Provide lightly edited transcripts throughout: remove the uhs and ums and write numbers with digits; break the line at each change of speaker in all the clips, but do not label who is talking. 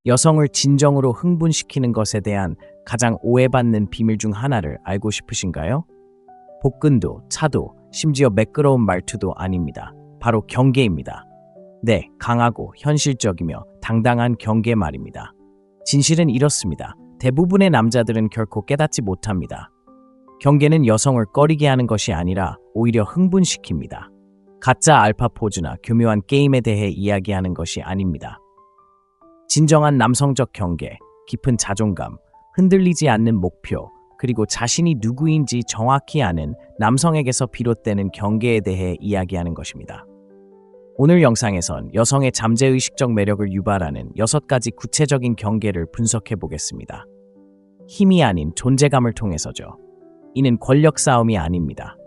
여성을 진정으로 흥분시키는 것에 대한 가장 오해받는 비밀 중 하나를 알고 싶으신가요? 복근도, 차도, 심지어 매끄러운 말투도 아닙니다. 바로 경계입니다. 네, 강하고 현실적이며 당당한 경계 말입니다. 진실은 이렇습니다. 대부분의 남자들은 결코 깨닫지 못합니다. 경계는 여성을 꺼리게 하는 것이 아니라 오히려 흥분시킵니다. 가짜 알파 포즈나 교묘한 게임에 대해 이야기하는 것이 아닙니다. 진정한 남성적 경계, 깊은 자존감, 흔들리지 않는 목표, 그리고 자신이 누구인지 정확히 아는 남성에게서 비롯되는 경계에 대해 이야기하는 것입니다. 오늘 영상에선 여성의 잠재의식적 매력을 유발하는 6가지 구체적인 경계를 분석해 보겠습니다. 힘이 아닌 존재감을 통해서죠. 이는 권력 싸움이 아닙니다.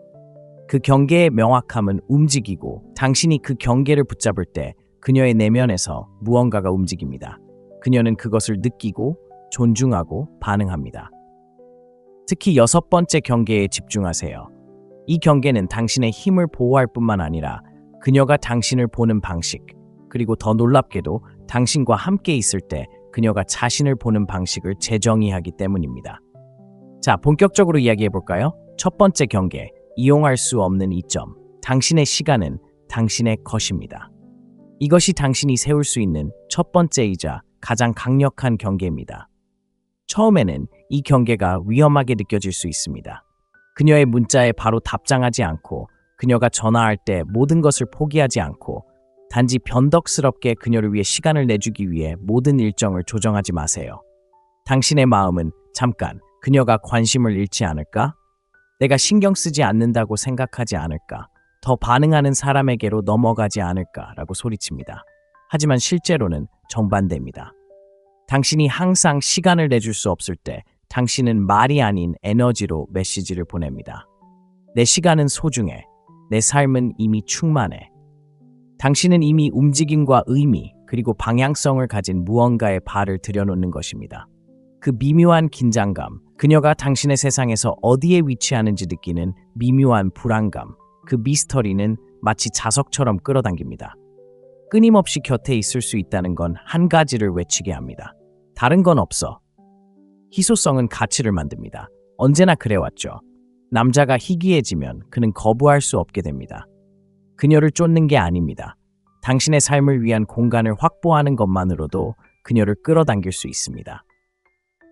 그 경계의 명확함은 움직이고 당신이 그 경계를 붙잡을 때 그녀의 내면에서 무언가가 움직입니다. 그녀는 그것을 느끼고 존중하고 반응합니다. 특히 6번째 경계에 집중하세요. 이 경계는 당신의 힘을 보호할 뿐만 아니라 그녀가 당신을 보는 방식, 그리고 더 놀랍게도 당신과 함께 있을 때 그녀가 자신을 보는 방식을 재정의하기 때문입니다. 자, 본격적으로 이야기해 볼까요? 첫 번째 경계, 이용할 수 없는 이점. 당신의 시간은 당신의 것입니다. 이것이 당신이 세울 수 있는 첫 번째이자 가장 강력한 경계입니다. 처음에는 이 경계가 위험하게 느껴질 수 있습니다. 그녀의 문자에 바로 답장하지 않고, 그녀가 전화할 때 모든 것을 포기하지 않고, 단지 변덕스럽게 그녀를 위해 시간을 내주기 위해 모든 일정을 조정하지 마세요. 당신의 마음은 잠깐 그녀가 관심을 잃지 않을까? 내가 신경 쓰지 않는다고 생각하지 않을까? 더 반응하는 사람에게로 넘어가지 않을까라고 소리칩니다. 하지만 실제로는 정반대입니다. 당신이 항상 시간을 내줄 수 없을 때 당신은 말이 아닌 에너지로 메시지를 보냅니다. 내 시간은 소중해. 내 삶은 이미 충만해. 당신은 이미 움직임과 의미 그리고 방향성을 가진 무언가에 발을 들여놓는 것입니다. 그 미묘한 긴장감, 그녀가 당신의 세상에서 어디에 위치하는지 느끼는 미묘한 불안감, 그 미스터리는 마치 자석처럼 끌어당깁니다. 끊임없이 곁에 있을 수 있다는 건 한 가지를 외치게 합니다. 다른 건 없어. 희소성은 가치를 만듭니다. 언제나 그래왔죠. 남자가 희귀해지면 그는 거부할 수 없게 됩니다. 그녀를 쫓는 게 아닙니다. 당신의 삶을 위한 공간을 확보하는 것만으로도 그녀를 끌어당길 수 있습니다.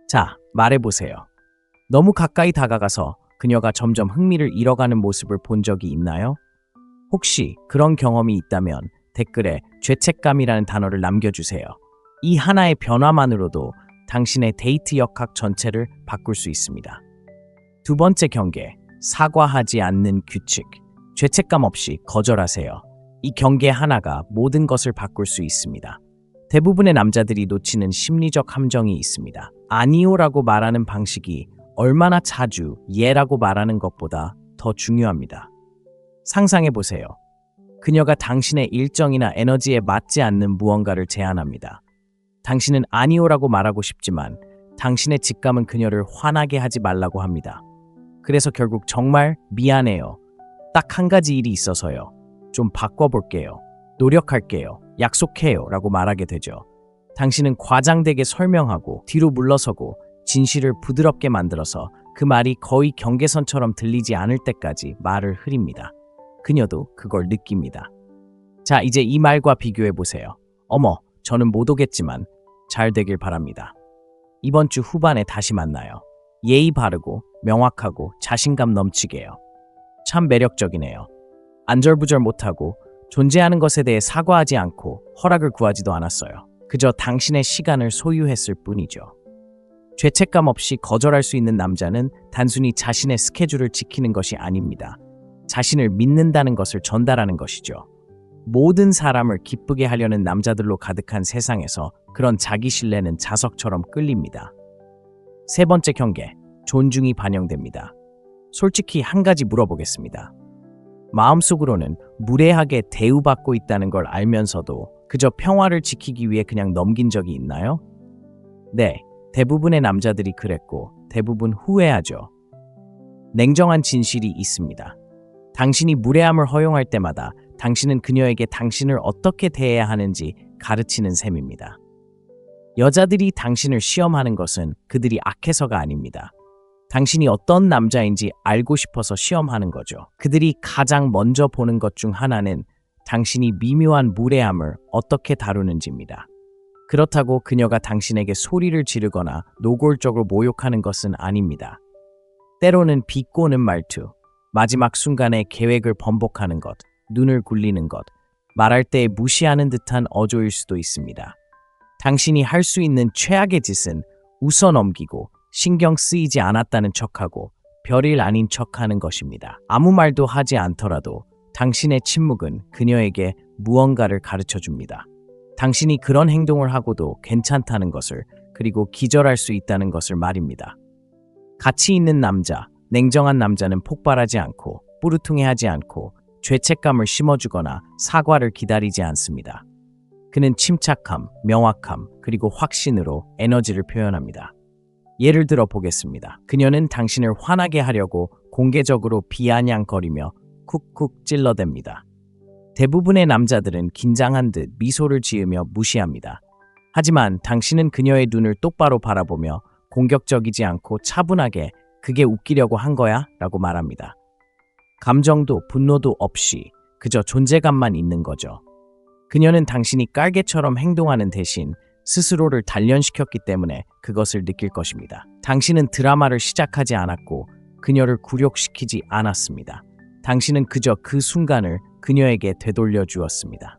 자, 말해보세요. 너무 가까이 다가가서 그녀가 점점 흥미를 잃어가는 모습을 본 적이 있나요? 혹시 그런 경험이 있다면 댓글에 죄책감이라는 단어를 남겨주세요. 이 하나의 변화만으로도 당신의 데이트 역학 전체를 바꿀 수 있습니다. 두 번째 경계, 사과하지 않는 규칙. 죄책감 없이 거절하세요. 이 경계 하나가 모든 것을 바꿀 수 있습니다. 대부분의 남자들이 놓치는 심리적 함정이 있습니다. 아니요라고 말하는 방식이 얼마나 자주 예라고 말하는 것보다 더 중요합니다. 상상해보세요. 그녀가 당신의 일정이나 에너지에 맞지 않는 무언가를 제안합니다. 당신은 아니요라고 말하고 싶지만 당신의 직감은 그녀를 화나게 하지 말라고 합니다. 그래서 결국 정말 미안해요. 딱 한 가지 일이 있어서요. 좀 바꿔볼게요. 노력할게요. 약속해요. 라고 말하게 되죠. 당신은 과장되게 설명하고 뒤로 물러서고 진실을 부드럽게 만들어서 그 말이 거의 경계선처럼 들리지 않을 때까지 말을 흐립니다. 그녀도 그걸 느낍니다. 자, 이제 이 말과 비교해보세요. 어머, 저는 못 오겠지만 잘 되길 바랍니다. 이번 주 후반에 다시 만나요. 예의 바르고 명확하고 자신감 넘치게요. 참 매력적이네요. 안절부절 못하고 존재하는 것에 대해 사과하지 않고 허락을 구하지도 않았어요. 그저 당신의 시간을 소유했을 뿐이죠. 죄책감 없이 거절할 수 있는 남자는 단순히 자신의 스케줄을 지키는 것이 아닙니다. 자신을 믿는다는 것을 전달하는 것이죠. 모든 사람을 기쁘게 하려는 남자들로 가득한 세상에서 그런 자기 신뢰는 자석처럼 끌립니다. 세 번째 경계, 존중이 반영됩니다. 솔직히 한 가지 물어보겠습니다. 마음속으로는 무례하게 대우받고 있다는 걸 알면서도 그저 평화를 지키기 위해 그냥 넘긴 적이 있나요? 네, 대부분의 남자들이 그랬고 대부분 후회하죠. 냉정한 진실이 있습니다. 당신이 무례함을 허용할 때마다 당신은 그녀에게 당신을 어떻게 대해야 하는지 가르치는 셈입니다. 여자들이 당신을 시험하는 것은 그들이 악해서가 아닙니다. 당신이 어떤 남자인지 알고 싶어서 시험하는 거죠. 그들이 가장 먼저 보는 것 중 하나는 당신이 미묘한 무례함을 어떻게 다루는지입니다. 그렇다고 그녀가 당신에게 소리를 지르거나 노골적으로 모욕하는 것은 아닙니다. 때로는 비꼬는 말투, 마지막 순간에 계획을 번복하는 것, 눈을 굴리는 것, 말할 때 무시하는 듯한 어조일 수도 있습니다. 당신이 할 수 있는 최악의 짓은 웃어 넘기고 신경 쓰이지 않았다는 척하고 별일 아닌 척하는 것입니다. 아무 말도 하지 않더라도 당신의 침묵은 그녀에게 무언가를 가르쳐 줍니다. 당신이 그런 행동을 하고도 괜찮다는 것을, 그리고 기절할 수 있다는 것을 말입니다. 가치 있는 남자, 냉정한 남자는 폭발하지 않고 뿌르퉁해하지 않고 죄책감을 심어주거나 사과를 기다리지 않습니다. 그는 침착함, 명확함, 그리고 확신으로 에너지를 표현합니다. 예를 들어 보겠습니다. 그녀는 당신을 화나게 하려고 공개적으로 비아냥거리며 쿡쿡 찔러댑니다. 대부분의 남자들은 긴장한 듯 미소를 지으며 무시합니다. 하지만 당신은 그녀의 눈을 똑바로 바라보며 공격적이지 않고 차분하게 "그게 웃기려고 한 거야?" 라고 말합니다. 감정도 분노도 없이 그저 존재감만 있는 거죠. 그녀는 당신이 깔개처럼 행동하는 대신 스스로를 단련시켰기 때문에 그것을 느낄 것입니다. 당신은 드라마를 시작하지 않았고 그녀를 굴욕시키지 않았습니다. 당신은 그저 그 순간을 그녀에게 되돌려 주었습니다.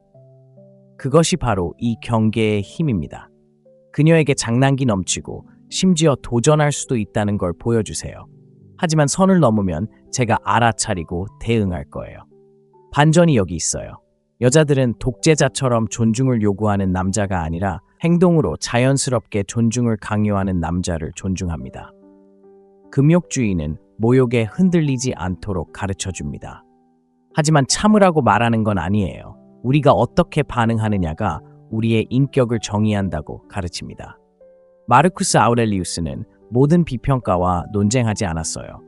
그것이 바로 이 경계의 힘입니다. 그녀에게 장난기 넘치고 심지어 도전할 수도 있다는 걸 보여주세요. 하지만 선을 넘으면 제가 알아차리고 대응할 거예요. 반전이 여기 있어요. 여자들은 독재자처럼 존중을 요구하는 남자가 아니라 행동으로 자연스럽게 존중을 강요하는 남자를 존중합니다. 금욕주의는 모욕에 흔들리지 않도록 가르쳐줍니다. 하지만 참으라고 말하는 건 아니에요. 우리가 어떻게 반응하느냐가 우리의 인격을 정의한다고 가르칩니다. 마르쿠스 아우렐리우스는 모든 비평가와 논쟁하지 않았어요.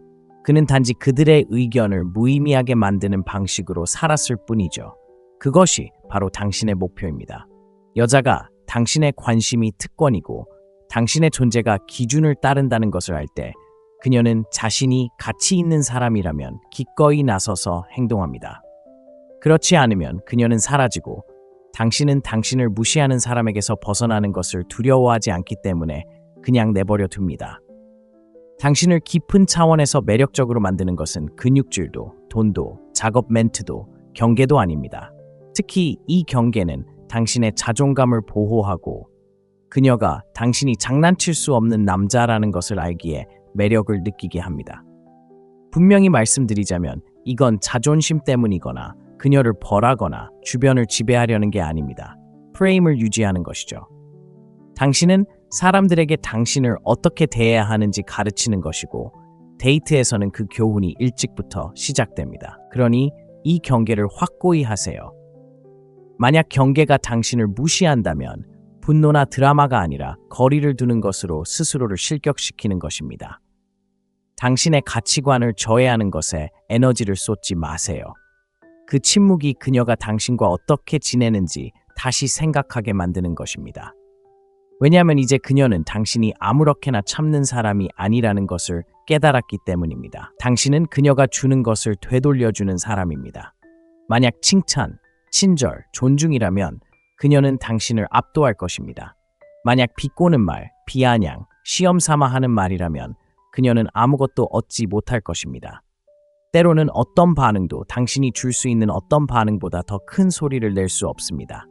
그는 단지 그들의 의견을 무의미하게 만드는 방식으로 살았을 뿐이죠. 그것이 바로 당신의 목표입니다. 여자가 당신의 관심이 특권이고 당신의 존재가 기준을 따른다는 것을 알 때 그녀는 자신이 가치 있는 사람이라면 기꺼이 나서서 행동합니다. 그렇지 않으면 그녀는 사라지고 당신은 당신을 무시하는 사람에게서 벗어나는 것을 두려워하지 않기 때문에 그냥 내버려 둡니다. 당신을 깊은 차원에서 매력적으로 만드는 것은 근육질도, 돈도, 작업 멘트도, 경계도 아닙니다. 특히 이 경계는 당신의 자존감을 보호하고 그녀가 당신이 장난칠 수 없는 남자라는 것을 알기에 매력을 느끼게 합니다. 분명히 말씀드리자면 이건 자존심 때문이거나 그녀를 벌하거나 주변을 지배하려는 게 아닙니다. 프레임을 유지하는 것이죠. 당신은 사람들에게 당신을 어떻게 대해야 하는지 가르치는 것이고 데이트에서는 그 교훈이 일찍부터 시작됩니다. 그러니 이 경계를 확고히 하세요. 만약 경계가 당신을 무시한다면 분노나 드라마가 아니라 거리를 두는 것으로 스스로를 실격시키는 것입니다. 당신의 가치관을 저해하는 것에 에너지를 쏟지 마세요. 그 침묵이 그녀가 당신과 어떻게 지내는지 다시 생각하게 만드는 것입니다. 왜냐하면 이제 그녀는 당신이 아무렇게나 참는 사람이 아니라는 것을 깨달았기 때문입니다. 당신은 그녀가 주는 것을 되돌려주는 사람입니다. 만약 칭찬, 친절, 존중이라면 그녀는 당신을 압도할 것입니다. 만약 비꼬는 말, 비아냥, 시험 삼아 하는 말이라면 그녀는 아무것도 얻지 못할 것입니다. 때로는 어떤 반응도 당신이 줄 수 있는 어떤 반응보다 더 큰 소리를 낼 수 없습니다.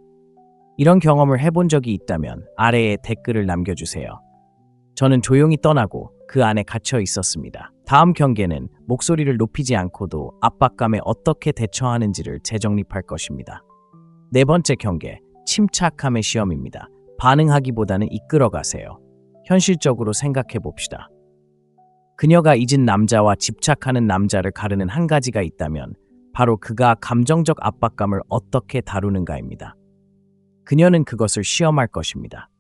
이런 경험을 해본 적이 있다면 아래에 댓글을 남겨주세요. 저는 조용히 떠나고 그 안에 갇혀 있었습니다. 다음 경계는 목소리를 높이지 않고도 압박감에 어떻게 대처하는지를 재정립할 것입니다. 네 번째 경계, 침착함의 시험입니다. 반응하기보다는 이끌어가세요. 현실적으로 생각해 봅시다. 그녀가 잊은 남자와 집착하는 남자를 가르는 한 가지가 있다면 바로 그가 감정적 압박감을 어떻게 다루는가입니다. 그녀는 그것을 시험할 것입니다.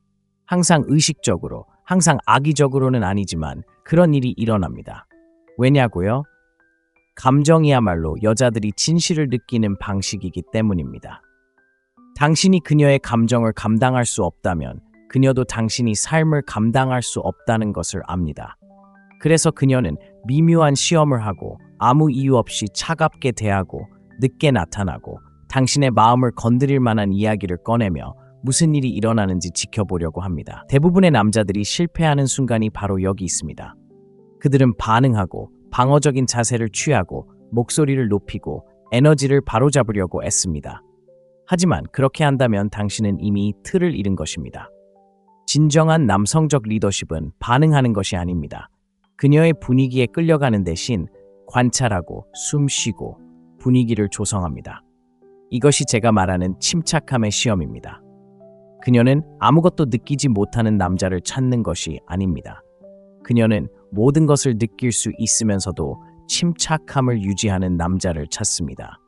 항상 의식적으로, 항상 악의적으로는 아니지만 그런 일이 일어납니다. 왜냐고요? 감정이야말로 여자들이 진실을 느끼는 방식이기 때문입니다. 당신이 그녀의 감정을 감당할 수 없다면 그녀도 당신이 삶을 감당할 수 없다는 것을 압니다. 그래서 그녀는 미묘한 시험을 하고 아무 이유 없이 차갑게 대하고 늦게 나타나고 당신의 마음을 건드릴 만한 이야기를 꺼내며 무슨 일이 일어나는지 지켜보려고 합니다. 대부분의 남자들이 실패하는 순간이 바로 여기 있습니다. 그들은 반응하고 방어적인 자세를 취하고 목소리를 높이고 에너지를 바로잡으려고 애씁니다. 하지만 그렇게 한다면 당신은 이미 틀을 잃은 것입니다. 진정한 남성적 리더십은 반응하는 것이 아닙니다. 그녀의 분위기에 끌려가는 대신 관찰하고 숨 쉬고 분위기를 조성합니다. 이것이 제가 말하는 침착함의 시험입니다. 그녀는 아무것도 느끼지 못하는 남자를 찾는 것이 아닙니다. 그녀는 모든 것을 느낄 수 있으면서도 침착함을 유지하는 남자를 찾습니다.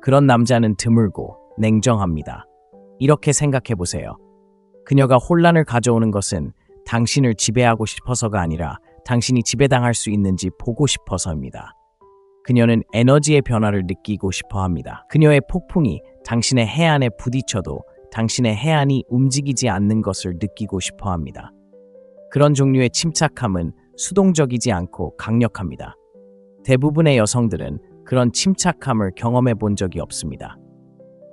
그런 남자는 드물고 냉정합니다. 이렇게 생각해 보세요. 그녀가 혼란을 가져오는 것은 당신을 지배하고 싶어서가 아니라 당신이 지배당할 수 있는지 보고 싶어서입니다. 그녀는 에너지의 변화를 느끼고 싶어 합니다. 그녀의 폭풍이 당신의 해안에 부딪혀도 당신의 해안이 움직이지 않는 것을 느끼고 싶어 합니다. 그런 종류의 침착함은 수동적이지 않고 강력합니다. 대부분의 여성들은 그런 침착함을 경험해 본 적이 없습니다.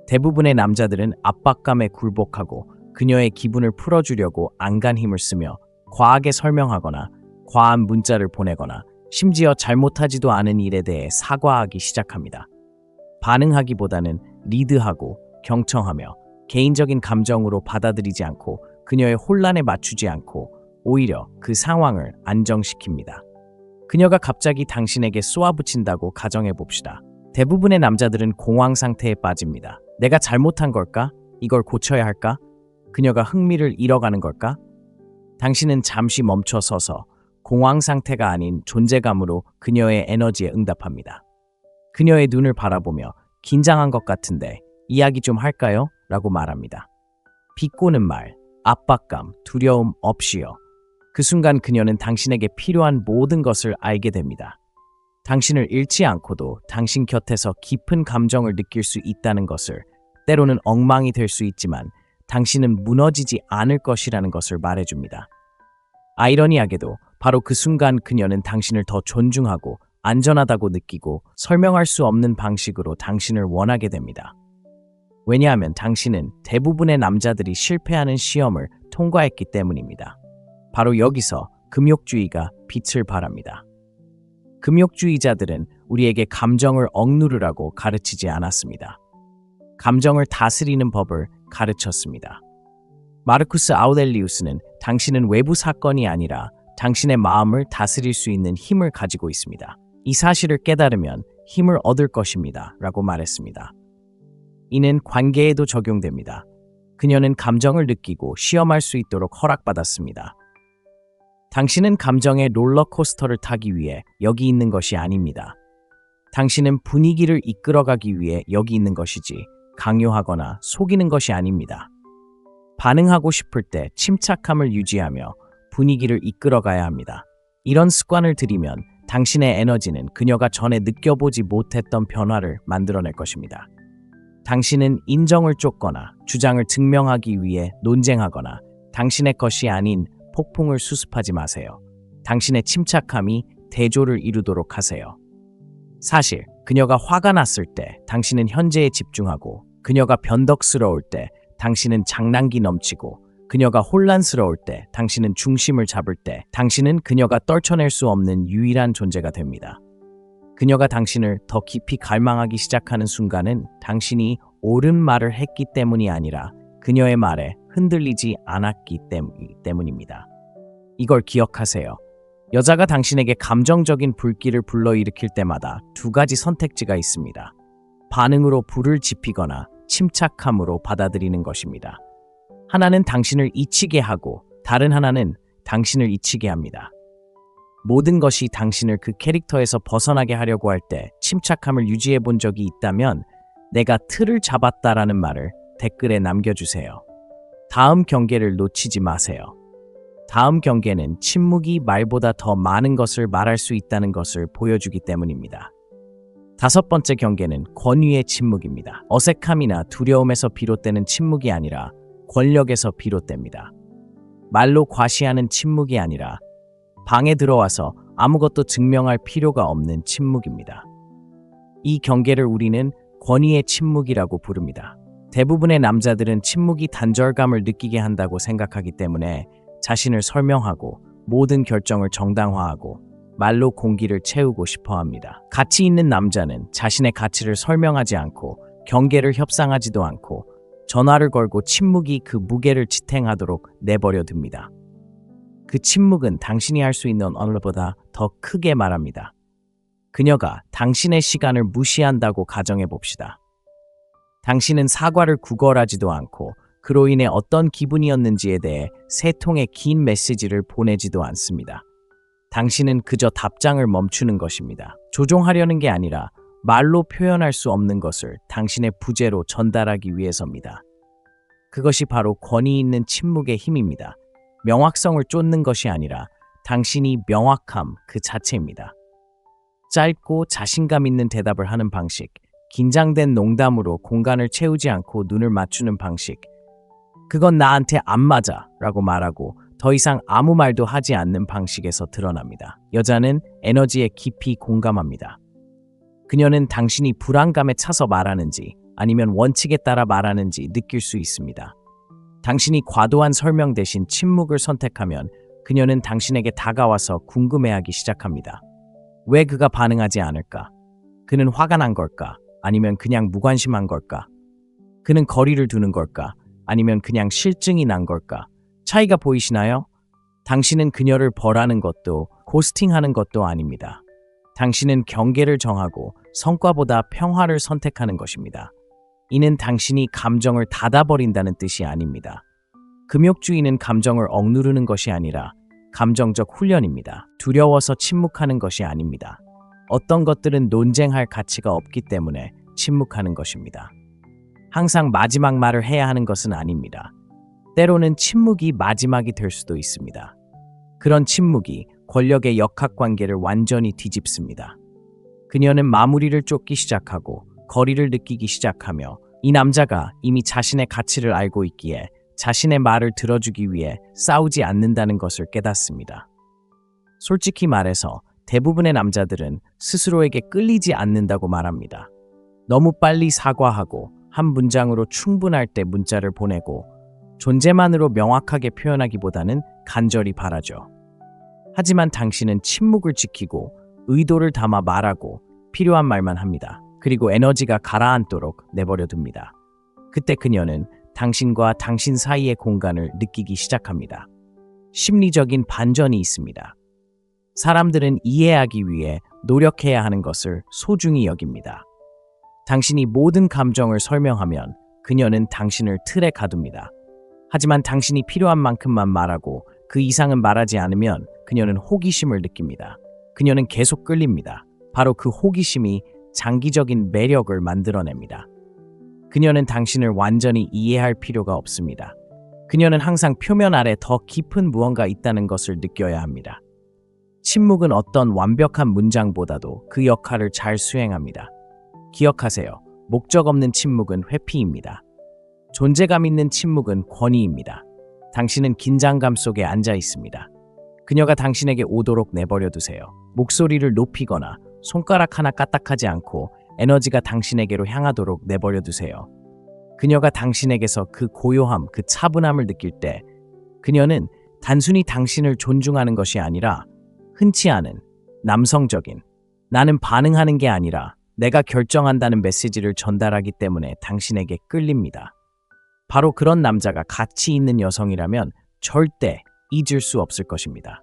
대부분의 남자들은 압박감에 굴복하고 그녀의 기분을 풀어주려고 안간 힘을 쓰며 과하게 설명하거나 과한 문자를 보내거나 심지어 잘못하지도 않은 일에 대해 사과하기 시작합니다. 반응하기보다는 리드하고 경청하며 개인적인 감정으로 받아들이지 않고 그녀의 혼란에 맞추지 않고 오히려 그 상황을 안정시킵니다. 그녀가 갑자기 당신에게 쏘아붙인다고 가정해 봅시다. 대부분의 남자들은 공황 상태에 빠집니다. 내가 잘못한 걸까? 이걸 고쳐야 할까? 그녀가 흥미를 잃어가는 걸까? 당신은 잠시 멈춰 서서 공황 상태가 아닌 존재감으로 그녀의 에너지에 응답합니다. 그녀의 눈을 바라보며 긴장한 것 같은데 이야기 좀 할까요? 라고 말합니다. 비꼬는 말, 압박감, 두려움 없이요. 그 순간 그녀는 당신에게 필요한 모든 것을 알게 됩니다. 당신을 잃지 않고도 당신 곁에서 깊은 감정을 느낄 수 있다는 것을, 때로는 엉망이 될 수 있지만 당신은 무너지지 않을 것이라는 것을 말해줍니다. 아이러니하게도 바로 그 순간 그녀는 당신을 더 존중하고 안전하다고 느끼고 설명할 수 없는 방식으로 당신을 원하게 됩니다. 왜냐하면 당신은 대부분의 남자들이 실패하는 시험을 통과했기 때문입니다. 바로 여기서 금욕주의가 빛을 발합니다. 금욕주의자들은 우리에게 감정을 억누르라고 가르치지 않았습니다. 감정을 다스리는 법을 가르쳤습니다. 마르쿠스 아우렐리우스는 당신은 외부 사건이 아니라 당신의 마음을 다스릴 수 있는 힘을 가지고 있습니다. 이 사실을 깨달으면 힘을 얻을 것입니다. 라고 말했습니다. 이는 관계에도 적용됩니다. 그녀는 감정을 느끼고 시험할 수 있도록 허락받았습니다. 당신은 감정의 롤러코스터를 타기 위해 여기 있는 것이 아닙니다. 당신은 분위기를 이끌어가기 위해 여기 있는 것이지 강요하거나 속이는 것이 아닙니다. 반응하고 싶을 때 침착함을 유지하며 분위기를 이끌어가야 합니다. 이런 습관을 들이면 당신의 에너지는 그녀가 전에 느껴보지 못했던 변화를 만들어낼 것입니다. 당신은 인정을 쫓거나 주장을 증명하기 위해 논쟁하거나 당신의 것이 아닌 폭풍을 수습하지 마세요. 당신의 침착함이 대조를 이루도록 하세요. 사실 그녀가 화가 났을 때 당신은 현재에 집중하고, 그녀가 변덕스러울 때 당신은 장난기 넘치고, 그녀가 혼란스러울 때 당신은 중심을 잡을 때 당신은 그녀가 떨쳐낼 수 없는 유일한 존재가 됩니다. 그녀가 당신을 더 깊이 갈망하기 시작하는 순간은 당신이 옳은 말을 했기 때문이 아니라 그녀의 말에 흔들리지 않았기 때문입니다. 이걸 기억하세요. 여자가 당신에게 감정적인 불길을 불러일으킬 때마다 두 가지 선택지가 있습니다. 반응으로 불을 지피거나 침착함으로 받아들이는 것입니다. 하나는 당신을 잊히게 하고 다른 하나는 당신을 잊히게 합니다. 모든 것이 당신을 그 캐릭터에서 벗어나게 하려고 할 때 침착함을 유지해 본 적이 있다면 내가 틀을 잡았다라는 말을 댓글에 남겨주세요. 다음 경계를 놓치지 마세요. 다음 경계는 침묵이 말보다 더 많은 것을 말할 수 있다는 것을 보여주기 때문입니다. 다섯 번째 경계는 권위의 침묵입니다. 어색함이나 두려움에서 비롯되는 침묵이 아니라 권력에서 비롯됩니다. 말로 과시하는 침묵이 아니라 방에 들어와서 아무것도 증명할 필요가 없는 침묵입니다. 이 경계를 우리는 권위의 침묵이라고 부릅니다. 대부분의 남자들은 침묵이 단절감을 느끼게 한다고 생각하기 때문에 자신을 설명하고 모든 결정을 정당화하고 말로 공기를 채우고 싶어 합니다. 가치 있는 남자는 자신의 가치를 설명하지 않고 경계를 협상하지도 않고 전화를 걸고 침묵이 그 무게를 지탱하도록 내버려 둡니다. 그 침묵은 당신이 할 수 있는 언어보다 더 크게 말합니다. 그녀가 당신의 시간을 무시한다고 가정해 봅시다. 당신은 사과를 구걸하지도 않고 그로 인해 어떤 기분이었는지에 대해 세 통의 긴 메시지를 보내지도 않습니다. 당신은 그저 답장을 멈추는 것입니다. 조종하려는 게 아니라 말로 표현할 수 없는 것을 당신의 부재로 전달하기 위해서입니다. 그것이 바로 권위 있는 침묵의 힘입니다. 명확성을 쫓는 것이 아니라 당신이 명확함 그 자체입니다. 짧고 자신감 있는 대답을 하는 방식, 긴장된 농담으로 공간을 채우지 않고 눈을 맞추는 방식, 그건 나한테 안 맞아 라고 말하고 더 이상 아무 말도 하지 않는 방식에서 드러납니다. 여자는 에너지에 깊이 공감합니다. 그녀는 당신이 불안감에 차서 말하는지 아니면 원칙에 따라 말하는지 느낄 수 있습니다. 당신이 과도한 설명 대신 침묵을 선택하면 그녀는 당신에게 다가와서 궁금해하기 시작합니다. 왜 그가 반응하지 않을까? 그는 화가 난 걸까? 아니면 그냥 무관심한 걸까? 그는 거리를 두는 걸까? 아니면 그냥 실증이 난 걸까? 차이가 보이시나요? 당신은 그녀를 벌하는 것도 고스팅하는 것도 아닙니다. 당신은 경계를 정하고 성과보다 평화를 선택하는 것입니다. 이는 당신이 감정을 닫아버린다는 뜻이 아닙니다. 금욕주의는 감정을 억누르는 것이 아니라 감정적 훈련입니다. 두려워서 침묵하는 것이 아닙니다. 어떤 것들은 논쟁할 가치가 없기 때문에 침묵하는 것입니다. 항상 마지막 말을 해야 하는 것은 아닙니다. 때로는 침묵이 마지막이 될 수도 있습니다. 그런 침묵이 권력의 역학관계를 완전히 뒤집습니다. 그녀는 마무리를 쫓기 시작하고 거리를 느끼기 시작하며 이 남자가 이미 자신의 가치를 알고 있기에 자신의 말을 들어주기 위해 싸우지 않는다는 것을 깨닫습니다. 솔직히 말해서 대부분의 남자들은 스스로에게 끌리지 않는다고 말합니다. 너무 빨리 사과하고 한 문장으로 충분할 때 문자를 보내고 존재만으로 명확하게 표현하기보다는 간절히 바라죠. 하지만 당신은 침묵을 지키고 의도를 담아 말하고 필요한 말만 합니다. 그리고 에너지가 가라앉도록 내버려 둡니다. 그때 그녀는 당신과 당신 사이의 공간을 느끼기 시작합니다. 심리적인 반전이 있습니다. 사람들은 이해하기 위해 노력해야 하는 것을 소중히 여깁니다. 당신이 모든 감정을 설명하면 그녀는 당신을 틀에 가둡니다. 하지만 당신이 필요한 만큼만 말하고 그 이상은 말하지 않으면 그녀는 호기심을 느낍니다. 그녀는 계속 끌립니다. 바로 그 호기심이 장기적인 매력을 만들어냅니다. 그녀는 당신을 완전히 이해할 필요가 없습니다. 그녀는 항상 표면 아래 더 깊은 무언가 있다는 것을 느껴야 합니다. 침묵은 어떤 완벽한 문장보다도 그 역할을 잘 수행합니다. 기억하세요. 목적 없는 침묵은 회피입니다. 존재감 있는 침묵은 권위입니다. 당신은 긴장감 속에 앉아 있습니다. 그녀가 당신에게 오도록 내버려 두세요. 목소리를 높이거나 손가락 하나 까딱하지 않고 에너지가 당신에게로 향하도록 내버려 두세요. 그녀가 당신에게서 그 고요함, 그 차분함을 느낄 때 그녀는 단순히 당신을 존중하는 것이 아니라 흔치 않은 남성적인 나는 반응하는 게 아니라 내가 결정한다는 메시지를 전달하기 때문에 당신에게 끌립니다. 바로 그런 남자가 가치 있는 여성이라면 절대 잊을 수 없을 것입니다.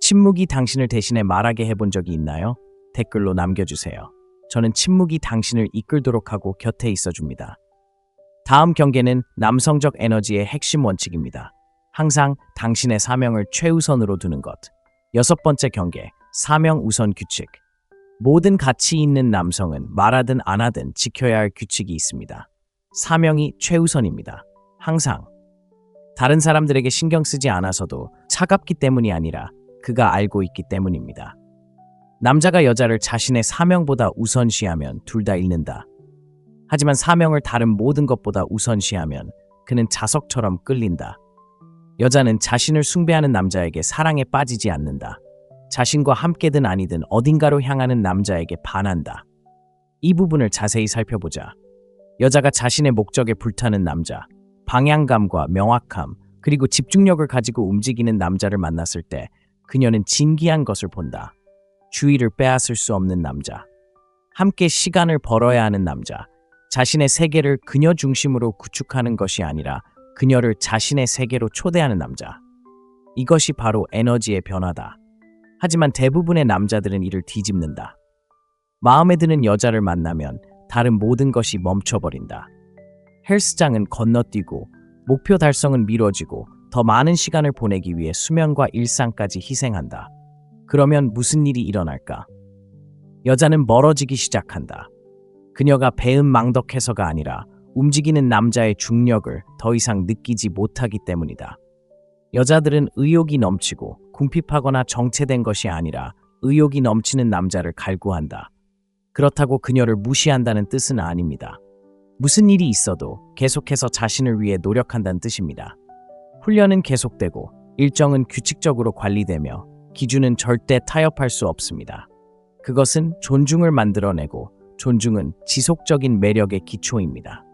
침묵이 당신을 대신해 말하게 해본 적이 있나요? 댓글로 남겨주세요. 저는 침묵이 당신을 이끌도록 하고 곁에 있어줍니다. 다음 경계는 남성적 에너지의 핵심 원칙입니다. 항상 당신의 사명을 최우선으로 두는 것. 6번째 경계, 사명 우선 규칙. 모든 가치 있는 남성은 말하든 안 하든 지켜야 할 규칙이 있습니다. 사명이 최우선입니다. 항상. 다른 사람들에게 신경 쓰지 않아서도 차갑기 때문이 아니라 그가 알고 있기 때문입니다. 남자가 여자를 자신의 사명보다 우선시하면 둘 다 잃는다. 하지만 사명을 다른 모든 것보다 우선시하면 그는 자석처럼 끌린다. 여자는 자신을 숭배하는 남자에게 사랑에 빠지지 않는다. 자신과 함께든 아니든 어딘가로 향하는 남자에게 반한다. 이 부분을 자세히 살펴보자. 여자가 자신의 목적에 불타는 남자, 방향감과 명확함, 그리고 집중력을 가지고 움직이는 남자를 만났을 때 그녀는 진기한 것을 본다. 주의를 빼앗을 수 없는 남자, 함께 시간을 벌어야 하는 남자, 자신의 세계를 그녀 중심으로 구축하는 것이 아니라 그녀를 자신의 세계로 초대하는 남자. 이것이 바로 에너지의 변화다. 하지만 대부분의 남자들은 이를 뒤집는다. 마음에 드는 여자를 만나면 다른 모든 것이 멈춰버린다. 헬스장은 건너뛰고 목표 달성은 미뤄지고 더 많은 시간을 보내기 위해 수면과 일상까지 희생한다. 그러면 무슨 일이 일어날까? 여자는 멀어지기 시작한다. 그녀가 배은망덕해서가 아니라 움직이는 남자의 중력을 더 이상 느끼지 못하기 때문이다. 여자들은 의욕이 넘치고 궁핍하거나 정체된 것이 아니라 의욕이 넘치는 남자를 갈구한다. 그렇다고 그녀를 무시한다는 뜻은 아닙니다. 무슨 일이 있어도 계속해서 자신을 위해 노력한다는 뜻입니다. 훈련은 계속되고 일정은 규칙적으로 관리되며 기준은 절대 타협할 수 없습니다. 그것은 존중을 만들어내고 존중은 지속적인 매력의 기초입니다.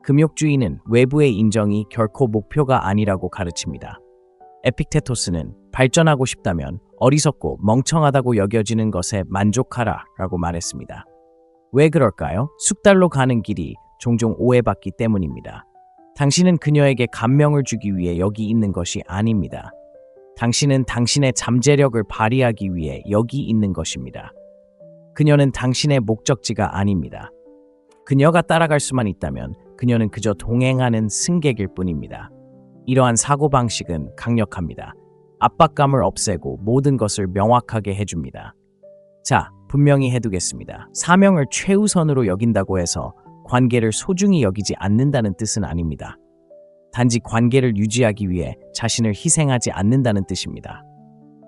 금욕주의는 외부의 인정이 결코 목표가 아니라고 가르칩니다. 에픽테토스는 발전하고 싶다면 어리석고 멍청하다고 여겨지는 것에 만족하라 라고 말했습니다. 왜 그럴까요? 숙달로 가는 길이 종종 오해받기 때문입니다. 당신은 그녀에게 감명을 주기 위해 여기 있는 것이 아닙니다. 당신은 당신의 잠재력을 발휘하기 위해 여기 있는 것입니다. 그녀는 당신의 목적지가 아닙니다. 그녀가 따라갈 수만 있다면 그녀는 그저 동행하는 승객일 뿐입니다. 이러한 사고방식은 강력합니다. 압박감을 없애고 모든 것을 명확하게 해줍니다. 자, 분명히 해두겠습니다. 사명을 최우선으로 여긴다고 해서 관계를 소중히 여기지 않는다는 뜻은 아닙니다. 단지 관계를 유지하기 위해 자신을 희생하지 않는다는 뜻입니다.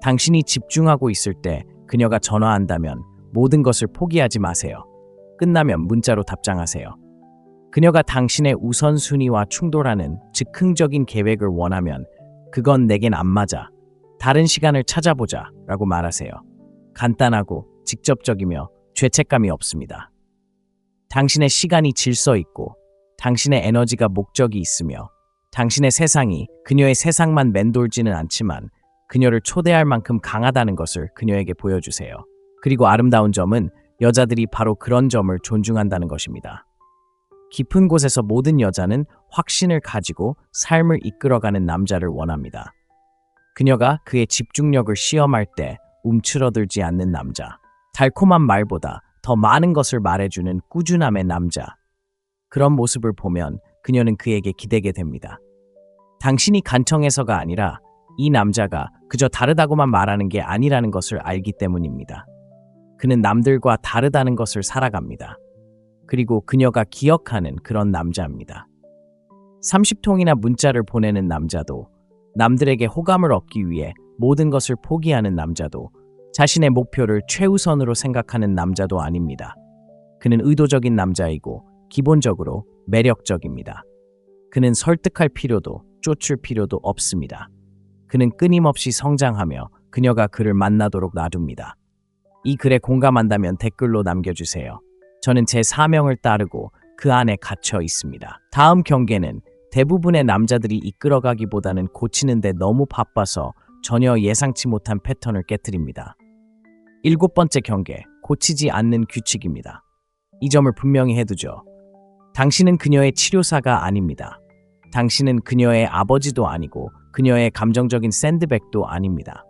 당신이 집중하고 있을 때 그녀가 전화한다면 모든 것을 포기하지 마세요. 끝나면 문자로 답장하세요. 그녀가 당신의 우선순위와 충돌하는 즉흥적인 계획을 원하면 그건 내겐 안 맞아. 다른 시간을 찾아보자 라고 말하세요. 간단하고 직접적이며 죄책감이 없습니다. 당신의 시간이 질서 있고 당신의 에너지가 목적이 있으며 당신의 세상이 그녀의 세상만 맴돌지는 않지만 그녀를 초대할 만큼 강하다는 것을 그녀에게 보여주세요. 그리고 아름다운 점은 여자들이 바로 그런 점을 존중한다는 것입니다. 깊은 곳에서 모든 여자는 확신을 가지고 삶을 이끌어가는 남자를 원합니다. 그녀가 그의 집중력을 시험할 때 움츠러들지 않는 남자. 달콤한 말보다 더 많은 것을 말해주는 꾸준함의 남자. 그런 모습을 보면 그녀는 그에게 기대게 됩니다. 당신이 간청해서가 아니라 이 남자가 그저 다르다고만 말하는 게 아니라는 것을 알기 때문입니다. 그는 남들과 다르다는 것을 살아갑니다. 그리고 그녀가 기억하는 그런 남자입니다. 30통이나 문자를 보내는 남자도, 남들에게 호감을 얻기 위해 모든 것을 포기하는 남자도, 자신의 목표를 최우선으로 생각하는 남자도 아닙니다. 그는 의도적인 남자이고 기본적으로 매력적입니다. 그는 설득할 필요도 쫓을 필요도 없습니다. 그는 끊임없이 성장하며 그녀가 그를 만나도록 놔둡니다. 이 글에 공감한다면 댓글로 남겨주세요. 저는 제 사명을 따르고 그 안에 갇혀 있습니다. 다음 경계는 대부분의 남자들이 이끌어가기보다는 고치는데 너무 바빠서 전혀 예상치 못한 패턴을 깨뜨립니다. 7번째 경계, 고치지 않는 규칙입니다. 이 점을 분명히 해두죠. 당신은 그녀의 치료사가 아닙니다. 당신은 그녀의 아버지도 아니고 그녀의 감정적인 샌드백도 아닙니다.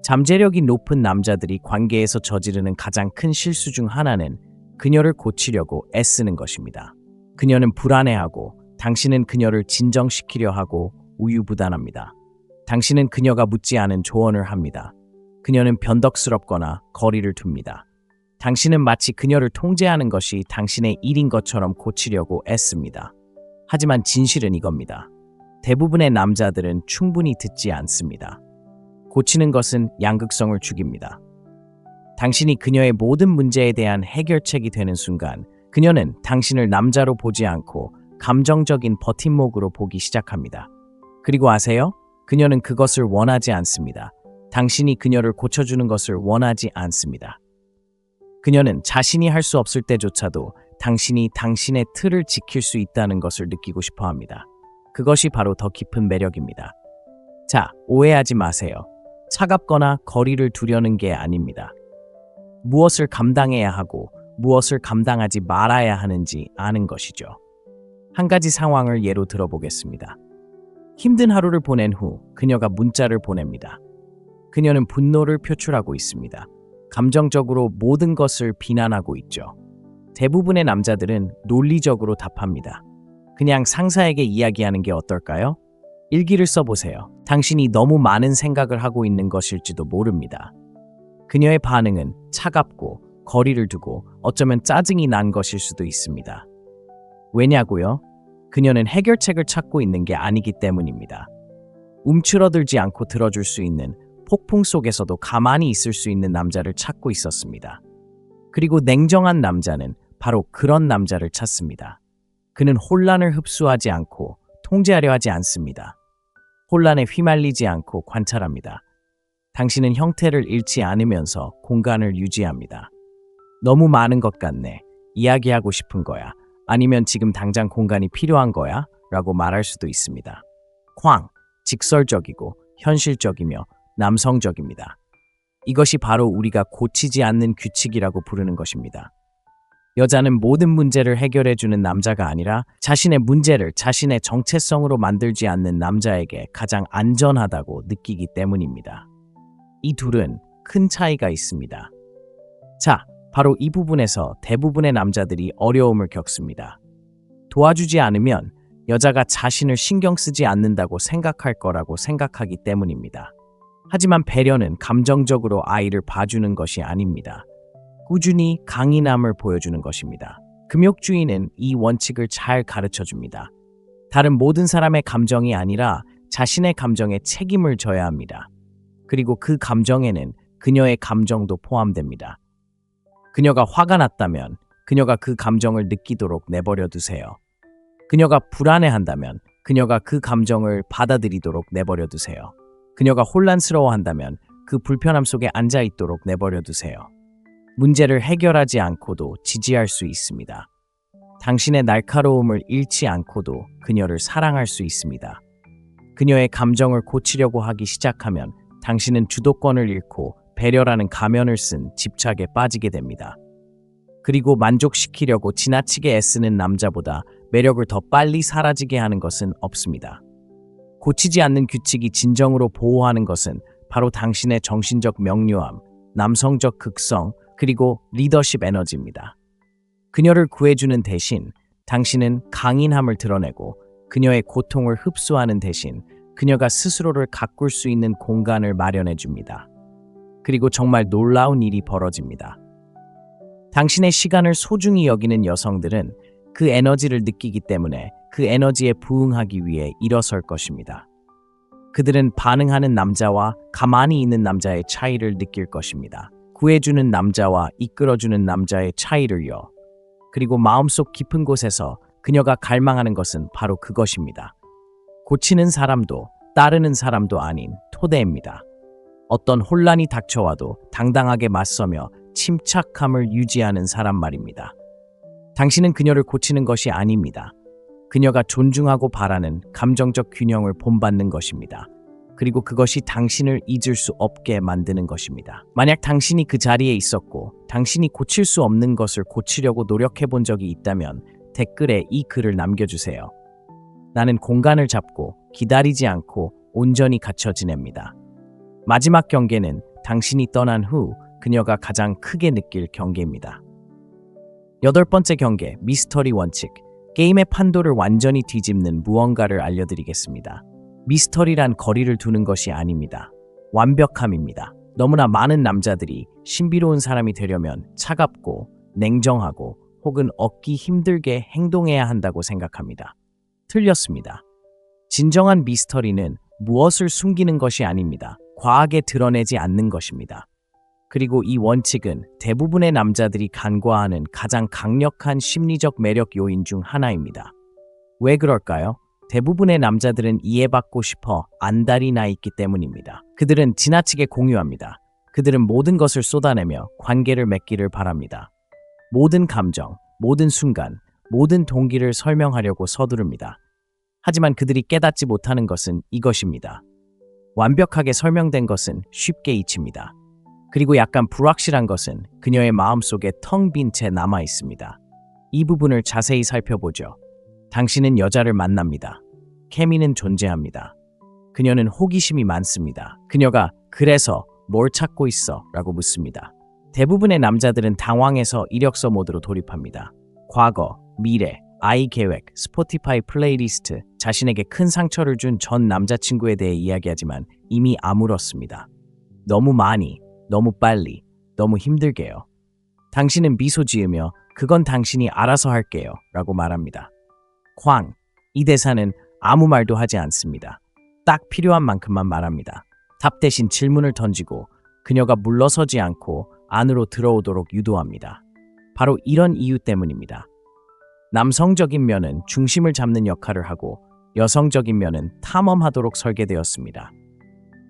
잠재력이 높은 남자들이 관계에서 저지르는 가장 큰 실수 중 하나는 그녀를 고치려고 애쓰는 것입니다. 그녀는 불안해하고 당신은 그녀를 진정시키려 하고 우유부단합니다. 당신은 그녀가 묻지 않은 조언을 합니다. 그녀는 변덕스럽거나 거리를 둡니다. 당신은 마치 그녀를 통제하는 것이 당신의 일인 것처럼 고치려고 애씁니다. 하지만 진실은 이겁니다. 대부분의 남자들은 충분히 듣지 않습니다. 고치는 것은 양극성을 죽입니다. 당신이 그녀의 모든 문제에 대한 해결책이 되는 순간 그녀는 당신을 남자로 보지 않고 감정적인 버팀목으로 보기 시작합니다. 그리고 아세요? 그녀는 그것을 원하지 않습니다. 당신이 그녀를 고쳐주는 것을 원하지 않습니다. 그녀는 자신이 할 수 없을 때조차도 당신이 당신의 틀을 지킬 수 있다는 것을 느끼고 싶어 합니다. 그것이 바로 더 깊은 매력입니다. 자, 오해하지 마세요. 차갑거나 거리를 두려는 게 아닙니다. 무엇을 감당해야 하고 무엇을 감당하지 말아야 하는지 아는 것이죠. 한 가지 상황을 예로 들어보겠습니다. 힘든 하루를 보낸 후 그녀가 문자를 보냅니다. 그녀는 분노를 표출하고 있습니다. 감정적으로 모든 것을 비난하고 있죠. 대부분의 남자들은 논리적으로 답합니다. 그냥 상사에게 이야기하는 게 어떨까요? 일기를 써보세요. 당신이 너무 많은 생각을 하고 있는 것일지도 모릅니다. 그녀의 반응은 차갑고 거리를 두고 어쩌면 짜증이 난 것일 수도 있습니다. 왜냐고요? 그녀는 해결책을 찾고 있는 게 아니기 때문입니다. 움츠러들지 않고 들어줄 수 있는, 폭풍 속에서도 가만히 있을 수 있는 남자를 찾고 있었습니다. 그리고 냉정한 남자는 바로 그런 남자를 찾습니다. 그는 혼란을 흡수하지 않고 통제하려 하지 않습니다. 혼란에 휘말리지 않고 관찰합니다. 당신은 형태를 잃지 않으면서 공간을 유지합니다. 너무 많은 것 같네. 이야기하고 싶은 거야. 아니면 지금 당장 공간이 필요한 거야? 라고 말할 수도 있습니다. 직설적이고 현실적이며 남성적입니다. 이것이 바로 우리가 고치지 않는 규칙이라고 부르는 것입니다. 여자는 모든 문제를 해결해주는 남자가 아니라 자신의 문제를 자신의 정체성으로 만들지 않는 남자에게 가장 안전하다고 느끼기 때문입니다. 이 둘은 큰 차이가 있습니다. 자, 바로 이 부분에서 대부분의 남자들이 어려움을 겪습니다. 도와주지 않으면 여자가 자신을 신경 쓰지 않는다고 생각할 거라고 생각하기 때문입니다. 하지만 배려는 감정적으로 아이를 봐주는 것이 아닙니다. 꾸준히 강인함을 보여주는 것입니다. 금욕주의는 이 원칙을 잘 가르쳐줍니다. 다른 모든 사람의 감정이 아니라 자신의 감정에 책임을 져야 합니다. 그리고 그 감정에는 그녀의 감정도 포함됩니다. 그녀가 화가 났다면 그녀가 그 감정을 느끼도록 내버려 두세요. 그녀가 불안해한다면 그녀가 그 감정을 받아들이도록 내버려 두세요. 그녀가 혼란스러워한다면 그 불편함 속에 앉아 있도록 내버려 두세요. 문제를 해결하지 않고도 지지할 수 있습니다. 당신의 날카로움을 잃지 않고도 그녀를 사랑할 수 있습니다. 그녀의 감정을 고치려고 하기 시작하면 당신은 주도권을 잃고 배려라는 가면을 쓴 집착에 빠지게 됩니다. 그리고 만족시키려고 지나치게 애쓰는 남자보다 매력을 더 빨리 사라지게 하는 것은 없습니다. 고치지 않는 규칙이 진정으로 보호하는 것은 바로 당신의 정신적 명료함, 남성적 극성, 그리고 리더십 에너지입니다. 그녀를 구해주는 대신 당신은 강인함을 드러내고 그녀의 고통을 흡수하는 대신 그녀가 스스로를 가꿀 수 있는 공간을 마련해 줍니다. 그리고 정말 놀라운 일이 벌어집니다. 당신의 시간을 소중히 여기는 여성들은 그 에너지를 느끼기 때문에 그 에너지에 부응하기 위해 일어설 것입니다. 그들은 반응하는 남자와 가만히 있는 남자의 차이를 느낄 것입니다. 구해주는 남자와 이끌어주는 남자의 차이를요. 그리고 마음속 깊은 곳에서 그녀가 갈망하는 것은 바로 그것입니다. 고치는 사람도 따르는 사람도 아닌 토대입니다. 어떤 혼란이 닥쳐와도 당당하게 맞서며 침착함을 유지하는 사람 말입니다. 당신은 그녀를 고치는 것이 아닙니다. 그녀가 존중하고 바라는 감정적 균형을 본받는 것입니다. 그리고 그것이 당신을 잊을 수 없게 만드는 것입니다. 만약 당신이 그 자리에 있었고 당신이 고칠 수 없는 것을 고치려고 노력해 본 적이 있다면 댓글에 이 글을 남겨주세요. 나는 공간을 잡고 기다리지 않고 온전히 갇혀 지냅니다. 마지막 경계는 당신이 떠난 후 그녀가 가장 크게 느낄 경계입니다. 8번째 경계, 미스터리 원칙. 게임의 판도를 완전히 뒤집는 무언가를 알려드리겠습니다. 미스터리란 거리를 두는 것이 아닙니다. 완벽함입니다. 너무나 많은 남자들이 신비로운 사람이 되려면 차갑고 냉정하고 혹은 얻기 힘들게 행동해야 한다고 생각합니다. 틀렸습니다. 진정한 미스터리는 무엇을 숨기는 것이 아닙니다. 과하게 드러내지 않는 것입니다. 그리고 이 원칙은 대부분의 남자들이 간과하는 가장 강력한 심리적 매력 요인 중 하나입니다. 왜 그럴까요? 대부분의 남자들은 이해받고 싶어 안달이 나 있기 때문입니다. 그들은 지나치게 공유합니다. 그들은 모든 것을 쏟아내며 관계를 맺기를 바랍니다. 모든 감정, 모든 순간, 모든 동기를 설명하려고 서두릅니다. 하지만 그들이 깨닫지 못하는 것은 이것입니다. 완벽하게 설명된 것은 쉽게 잊힙니다. 그리고 약간 불확실한 것은 그녀의 마음속에 텅 빈 채 남아 있습니다. 이 부분을 자세히 살펴보죠. 당신은 여자를 만납니다. 케미는 존재합니다. 그녀는 호기심이 많습니다. 그녀가 그래서 뭘 찾고 있어? 라고 묻습니다. 대부분의 남자들은 당황해서 이력서 모드로 돌입합니다. 과거, 미래, 아이 계획, 스포티파이 플레이리스트, 자신에게 큰 상처를 준 전 남자친구에 대해 이야기하지만 이미 아물었습니다. 너무 많이, 너무 빨리, 너무 힘들게요. 당신은 미소 지으며 그건 당신이 알아서 할게요 라고 말합니다. 쾅! 이 대사는 아무 말도 하지 않습니다. 딱 필요한 만큼만 말합니다. 답 대신 질문을 던지고 그녀가 물러서지 않고 안으로 들어오도록 유도합니다. 바로 이런 이유 때문입니다. 남성적인 면은 중심을 잡는 역할을 하고 여성적인 면은 탐험하도록 설계되었습니다.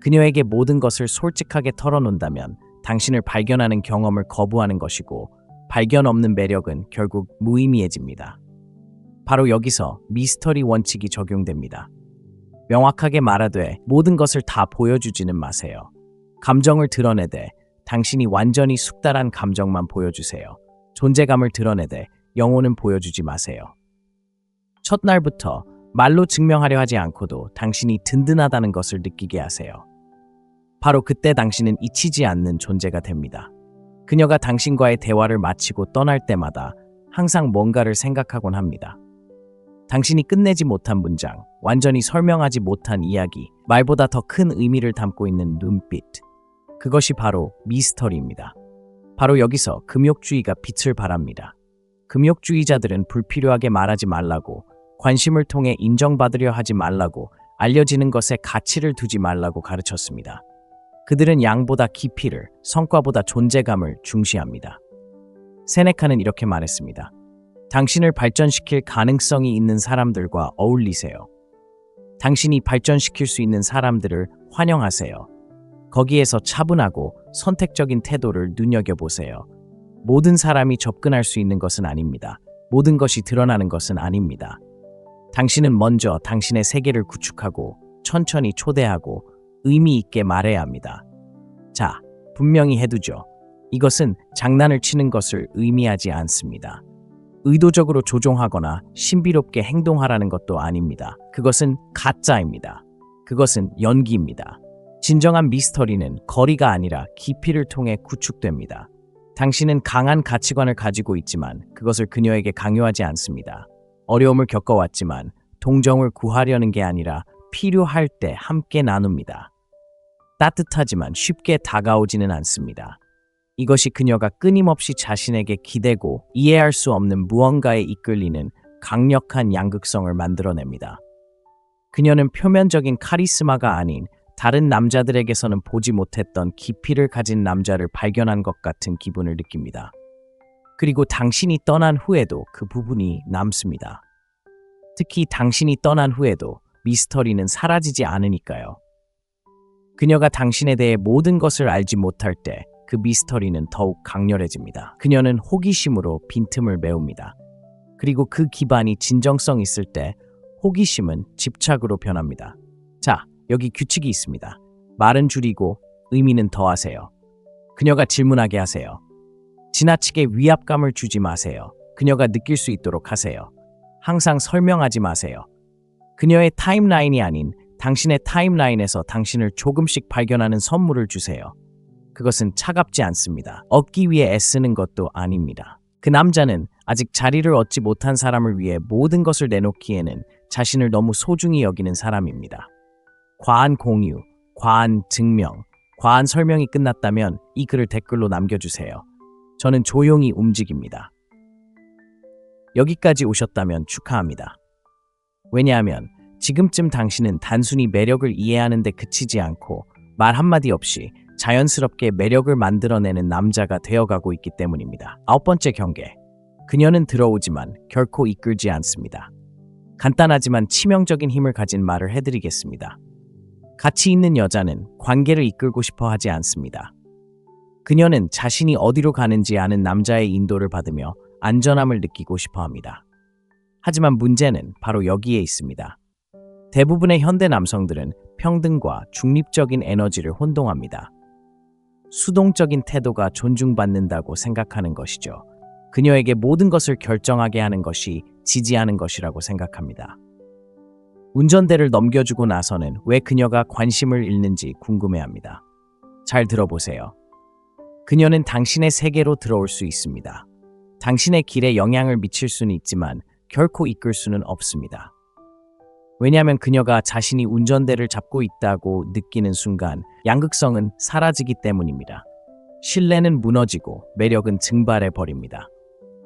그녀에게 모든 것을 솔직하게 털어놓는다면 당신을 발견하는 경험을 거부하는 것이고 발견 없는 매력은 결국 무의미해집니다. 바로 여기서 미스터리 원칙이 적용됩니다. 명확하게 말하되 모든 것을 다 보여주지는 마세요. 감정을 드러내되 당신이 완전히 숙달한 감정만 보여주세요. 존재감을 드러내되 영혼은 보여주지 마세요. 첫날부터 말로 증명하려 하지 않고도 당신이 든든하다는 것을 느끼게 하세요. 바로 그때 당신은 잊히지 않는 존재가 됩니다. 그녀가 당신과의 대화를 마치고 떠날 때마다 항상 뭔가를 생각하곤 합니다. 당신이 끝내지 못한 문장, 완전히 설명하지 못한 이야기, 말보다 더 큰 의미를 담고 있는 눈빛. 그것이 바로 미스터리입니다. 바로 여기서 금욕주의가 빛을 발합니다. 금욕주의자들은 불필요하게 말하지 말라고, 관심을 통해 인정받으려 하지 말라고, 알려지는 것에 가치를 두지 말라고 가르쳤습니다. 그들은 양보다 깊이를, 성과보다 존재감을 중시합니다. 세네카는 이렇게 말했습니다. 당신을 발전시킬 가능성이 있는 사람들과 어울리세요. 당신이 발전시킬 수 있는 사람들을 환영하세요. 거기에서 차분하고 선택적인 태도를 눈여겨보세요. 모든 사람이 접근할 수 있는 것은 아닙니다. 모든 것이 드러나는 것은 아닙니다. 당신은 먼저 당신의 세계를 구축하고 천천히 초대하고 의미 있게 말해야 합니다. 자, 분명히 해두죠. 이것은 장난을 치는 것을 의미하지 않습니다. 의도적으로 조종하거나 신비롭게 행동하라는 것도 아닙니다. 그것은 가짜입니다. 그것은 연기입니다. 진정한 미스터리는 거리가 아니라 깊이를 통해 구축됩니다. 당신은 강한 가치관을 가지고 있지만 그것을 그녀에게 강요하지 않습니다. 어려움을 겪어왔지만 동정을 구하려는 게 아니라 필요할 때 함께 나눕니다. 따뜻하지만 쉽게 다가오지는 않습니다. 이것이 그녀가 끊임없이 자신에게 기대고 이해할 수 없는 무언가에 이끌리는 강력한 양극성을 만들어냅니다. 그녀는 표면적인 카리스마가 아닌 다른 남자들에게서는 보지 못했던 깊이를 가진 남자를 발견한 것 같은 기분을 느낍니다. 그리고 당신이 떠난 후에도 그 부분이 남습니다. 특히 당신이 떠난 후에도 미스터리는 사라지지 않으니까요. 그녀가 당신에 대해 모든 것을 알지 못할 때 그 미스터리는 더욱 강렬해집니다. 그녀는 호기심으로 빈틈을 메웁니다. 그리고 그 기반이 진정성 있을 때 호기심은 집착으로 변합니다. 자, 여기 규칙이 있습니다. 말은 줄이고 의미는 더하세요. 그녀가 질문하게 하세요. 지나치게 위압감을 주지 마세요. 그녀가 느낄 수 있도록 하세요. 항상 설명하지 마세요. 그녀의 타임라인이 아닌 당신의 타임라인에서 당신을 조금씩 발견하는 선물을 주세요. 그것은 차갑지 않습니다. 얻기 위해 애쓰는 것도 아닙니다. 그 남자는 아직 자리를 얻지 못한 사람을 위해 모든 것을 내놓기에는 자신을 너무 소중히 여기는 사람입니다. 과한 공유, 과한 증명, 과한 설명이 끝났다면 이 글을 댓글로 남겨주세요. 저는 조용히 움직입니다. 여기까지 오셨다면 축하합니다. 왜냐하면 지금쯤 당신은 단순히 매력을 이해하는 데 그치지 않고 말 한마디 없이 자연스럽게 매력을 만들어내는 남자가 되어가고 있기 때문입니다. 9번째 경계. 그녀는 들어오지만 결코 이끌지 않습니다. 간단하지만 치명적인 힘을 가진 말을 해드리겠습니다. 가치 있는 여자는 관계를 이끌고 싶어 하지 않습니다. 그녀는 자신이 어디로 가는지 아는 남자의 인도를 받으며 안전함을 느끼고 싶어 합니다. 하지만 문제는 바로 여기에 있습니다. 대부분의 현대 남성들은 평등과 중립적인 에너지를 혼동합니다. 수동적인 태도가 존중받는다고 생각하는 것이죠. 그녀에게 모든 것을 결정하게 하는 것이 지지하는 것이라고 생각합니다. 운전대를 넘겨주고 나서는 왜 그녀가 관심을 잃는지 궁금해합니다. 잘 들어보세요. 그녀는 당신의 세계로 들어올 수 있습니다. 당신의 길에 영향을 미칠 수는 있지만 결코 이끌 수는 없습니다. 왜냐하면 그녀가 자신이 운전대를 잡고 있다고 느끼는 순간 양극성은 사라지기 때문입니다. 신뢰는 무너지고 매력은 증발해버립니다.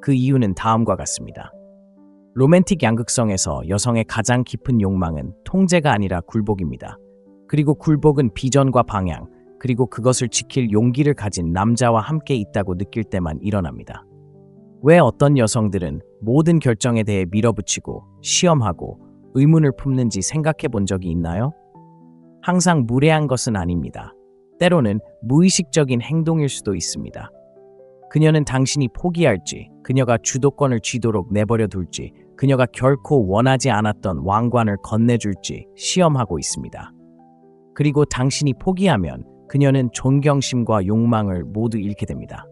그 이유는 다음과 같습니다. 로맨틱 양극성에서 여성의 가장 깊은 욕망은 통제가 아니라 굴복입니다. 그리고 굴복은 비전과 방향, 그리고 그것을 지킬 용기를 가진 남자와 함께 있다고 느낄 때만 일어납니다. 왜 어떤 여성들은 모든 결정에 대해 밀어붙이고 시험하고 의문을 품는지 생각해 본 적이 있나요? 항상 무례한 것은 아닙니다. 때로는 무의식적인 행동일 수도 있습니다. 그녀는 당신이 포기할지, 그녀가 주도권을 쥐도록 내버려 둘지, 그녀가 결코 원하지 않았던 왕관을 건네줄지 시험하고 있습니다. 그리고 당신이 포기하면 그녀는 존경심과 욕망을 모두 잃게 됩니다.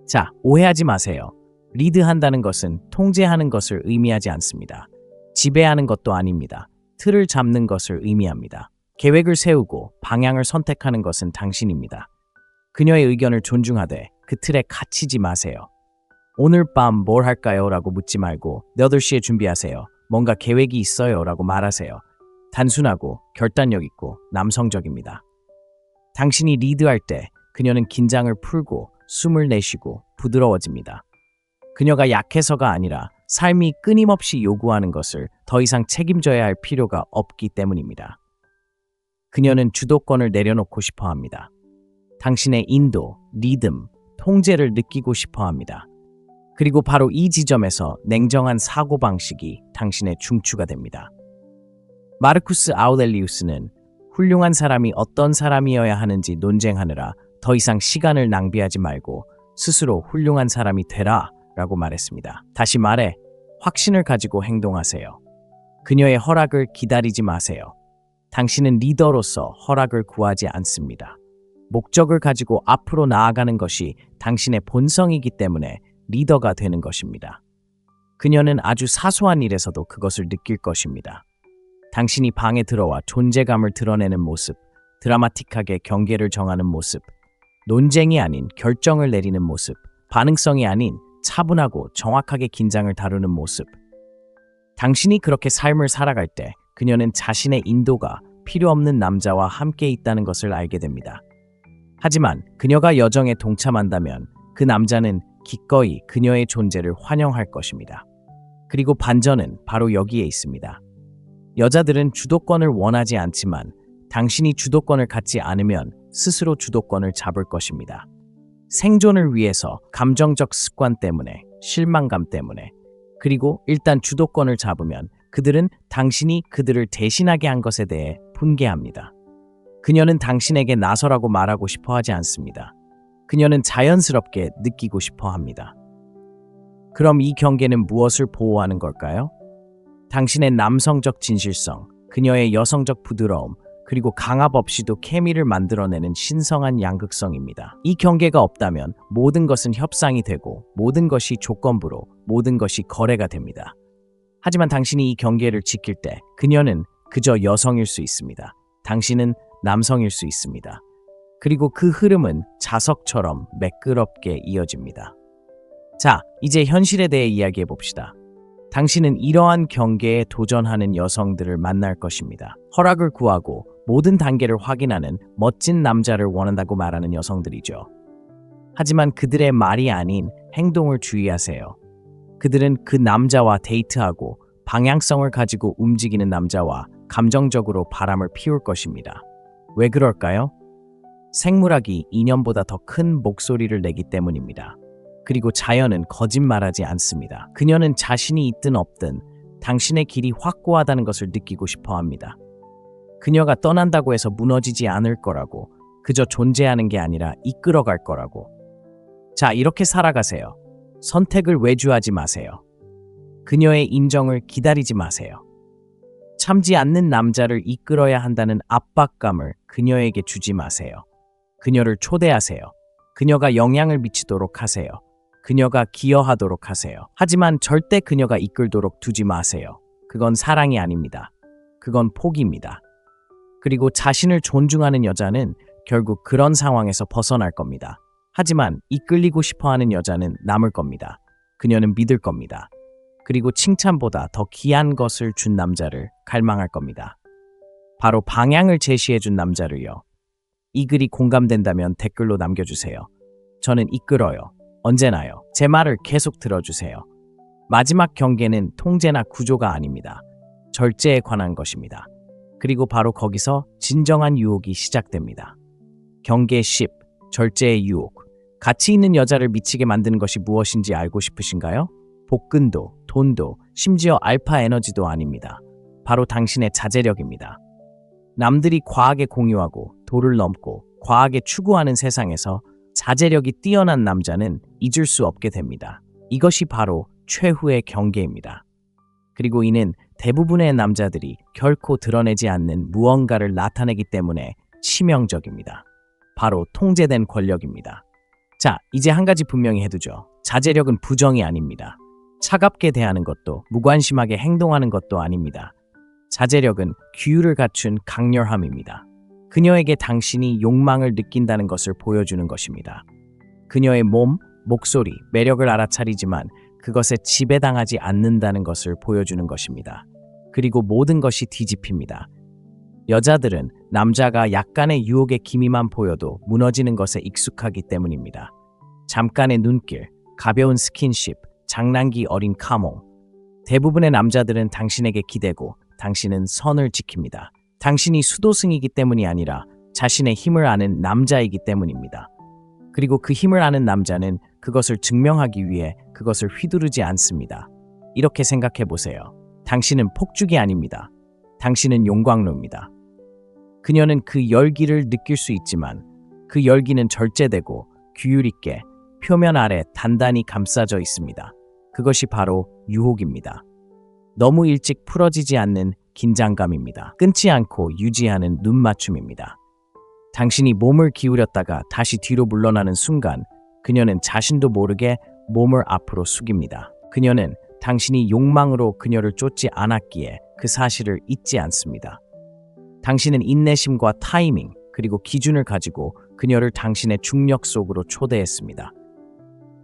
자, 오해하지 마세요. 리드한다는 것은 통제하는 것을 의미하지 않습니다. 지배하는 것도 아닙니다. 틀을 잡는 것을 의미합니다. 계획을 세우고 방향을 선택하는 것은 당신입니다. 그녀의 의견을 존중하되 그 틀에 갇히지 마세요. 오늘 밤 뭘 할까요? 라고 묻지 말고 8시에 준비하세요. 뭔가 계획이 있어요? 라고 말하세요. 단순하고 결단력 있고 남성적입니다. 당신이 리드할 때 그녀는 긴장을 풀고 숨을 내쉬고 부드러워집니다. 그녀가 약해서가 아니라 삶이 끊임없이 요구하는 것을 더 이상 책임져야 할 필요가 없기 때문입니다. 그녀는 주도권을 내려놓고 싶어 합니다. 당신의 인도, 리듬, 통제를 느끼고 싶어 합니다. 그리고 바로 이 지점에서 냉정한 사고방식이 당신의 중추가 됩니다. 마르쿠스 아우렐리우스는 훌륭한 사람이 어떤 사람이어야 하는지 논쟁하느라 더 이상 시간을 낭비하지 말고 스스로 훌륭한 사람이 되라 라고 말했습니다. 다시 말해, 확신을 가지고 행동하세요. 그녀의 허락을 기다리지 마세요. 당신은 리더로서 허락을 구하지 않습니다. 목적을 가지고 앞으로 나아가는 것이 당신의 본성이기 때문에 리더가 되는 것입니다. 그녀는 아주 사소한 일에서도 그것을 느낄 것입니다. 당신이 방에 들어와 존재감을 드러내는 모습, 드라마틱하게 경계를 정하는 모습, 논쟁이 아닌 결정을 내리는 모습, 반응성이 아닌 차분하고 정확하게 긴장을 다루는 모습. 당신이 그렇게 삶을 살아갈 때 그녀는 자신의 인도가 필요 없는 남자와 함께 있다는 것을 알게 됩니다. 하지만 그녀가 여정에 동참한다면 그 남자는 기꺼이 그녀의 존재를 환영할 것입니다. 그리고 반전은 바로 여기에 있습니다. 여자들은 주도권을 원하지 않지만 당신이 주도권을 갖지 않으면 스스로 주도권을 잡을 것입니다. 생존을 위해서 감정적 습관 때문에, 실망감 때문에, 그리고 일단 주도권을 잡으면 그들은 당신이 그들을 대신하게 한 것에 대해 분개합니다. 그녀는 당신에게 나서라고 말하고 싶어 하지 않습니다. 그녀는 자연스럽게 느끼고 싶어 합니다. 그럼 이 경계는 무엇을 보호하는 걸까요? 당신의 남성적 진실성, 그녀의 여성적 부드러움, 그리고 강압 없이도 케미를 만들어내는 신성한 양극성입니다. 이 경계가 없다면 모든 것은 협상이 되고 모든 것이 조건부로 모든 것이 거래가 됩니다. 하지만 당신이 이 경계를 지킬 때 그녀는 그저 여성일 수 있습니다. 당신은 남성일 수 있습니다. 그리고 그 흐름은 자석처럼 매끄럽게 이어집니다. 자, 이제 현실에 대해 이야기해 봅시다. 당신은 이러한 경계에 도전하는 여성들을 만날 것입니다. 허락을 구하고 모든 단계를 확인하는 멋진 남자를 원한다고 말하는 여성들이죠. 하지만 그들의 말이 아닌 행동을 주의하세요. 그들은 그 남자와 데이트하고 방향성을 가지고 움직이는 남자와 감정적으로 바람을 피울 것입니다. 왜 그럴까요? 생물학이 인연보다 더 큰 목소리를 내기 때문입니다. 그리고 자연은 거짓말하지 않습니다. 그녀는 자신이 있든 없든 당신의 길이 확고하다는 것을 느끼고 싶어 합니다. 그녀가 떠난다고 해서 무너지지 않을 거라고, 그저 존재하는 게 아니라 이끌어갈 거라고. 자, 이렇게 살아가세요. 선택을 외주하지 마세요. 그녀의 인정을 기다리지 마세요. 참지 않는 남자를 이끌어야 한다는 압박감을 그녀에게 주지 마세요. 그녀를 초대하세요. 그녀가 영향을 미치도록 하세요. 그녀가 기여하도록 하세요. 하지만 절대 그녀가 이끌도록 두지 마세요. 그건 사랑이 아닙니다. 그건 포기입니다. 그리고 자신을 존중하는 여자는 결국 그런 상황에서 벗어날 겁니다. 하지만 이끌리고 싶어하는 여자는 남을 겁니다. 그녀는 믿을 겁니다. 그리고 칭찬보다 더 귀한 것을 준 남자를 갈망할 겁니다. 바로 방향을 제시해준 남자를요. 이 글이 공감된다면 댓글로 남겨주세요. 저는 이끌어요. 언제나요. 제 말을 계속 들어주세요. 마지막 경계는 통제나 구조가 아닙니다. 절제에 관한 것입니다. 그리고 바로 거기서 진정한 유혹이 시작됩니다. 경계 10. 절제의 유혹. 가치 있는 여자를 미치게 만드는 것이 무엇인지 알고 싶으신가요? 복근도, 돈도, 심지어 알파 에너지도 아닙니다. 바로 당신의 자제력입니다. 남들이 과하게 공유하고 도를 넘고 과하게 추구하는 세상에서 자제력이 뛰어난 남자는 잊을 수 없게 됩니다. 이것이 바로 최후의 경계입니다. 그리고 이는 대부분의 남자들이 결코 드러내지 않는 무언가를 나타내기 때문에 치명적입니다. 바로 통제된 권력입니다. 자, 이제 한 가지 분명히 해두죠. 자제력은 부정이 아닙니다. 차갑게 대하는 것도 무관심하게 행동하는 것도 아닙니다. 자제력은 규율을 갖춘 강렬함입니다. 그녀에게 당신이 욕망을 느낀다는 것을 보여주는 것입니다. 그녀의 몸, 목소리, 매력을 알아차리지만 그것에 지배당하지 않는다는 것을 보여주는 것입니다. 그리고 모든 것이 뒤집힙니다. 여자들은 남자가 약간의 유혹의 기미만 보여도 무너지는 것에 익숙하기 때문입니다. 잠깐의 눈길, 가벼운 스킨십, 장난기 어린 카몽. 대부분의 남자들은 당신에게 기대고 당신은 선을 지킵니다. 당신이 수도승이기 때문이 아니라 자신의 힘을 아는 남자이기 때문입니다. 그리고 그 힘을 아는 남자는 그것을 증명하기 위해 그것을 휘두르지 않습니다. 이렇게 생각해 보세요. 당신은 폭죽이 아닙니다. 당신은 용광로입니다. 그녀는 그 열기를 느낄 수 있지만 그 열기는 절제되고 규율 있게 표면 아래 단단히 감싸져 있습니다. 그것이 바로 유혹입니다. 너무 일찍 풀어지지 않는 긴장감입니다. 끊지 않고 유지하는 눈맞춤입니다. 당신이 몸을 기울였다가 다시 뒤로 물러나는 순간 그녀는 자신도 모르게 몸을 앞으로 숙입니다. 그녀는 당신이 욕망으로 그녀를 쫓지 않았기에 그 사실을 잊지 않습니다. 당신은 인내심과 타이밍 그리고 기준을 가지고 그녀를 당신의 중력 속으로 초대했습니다.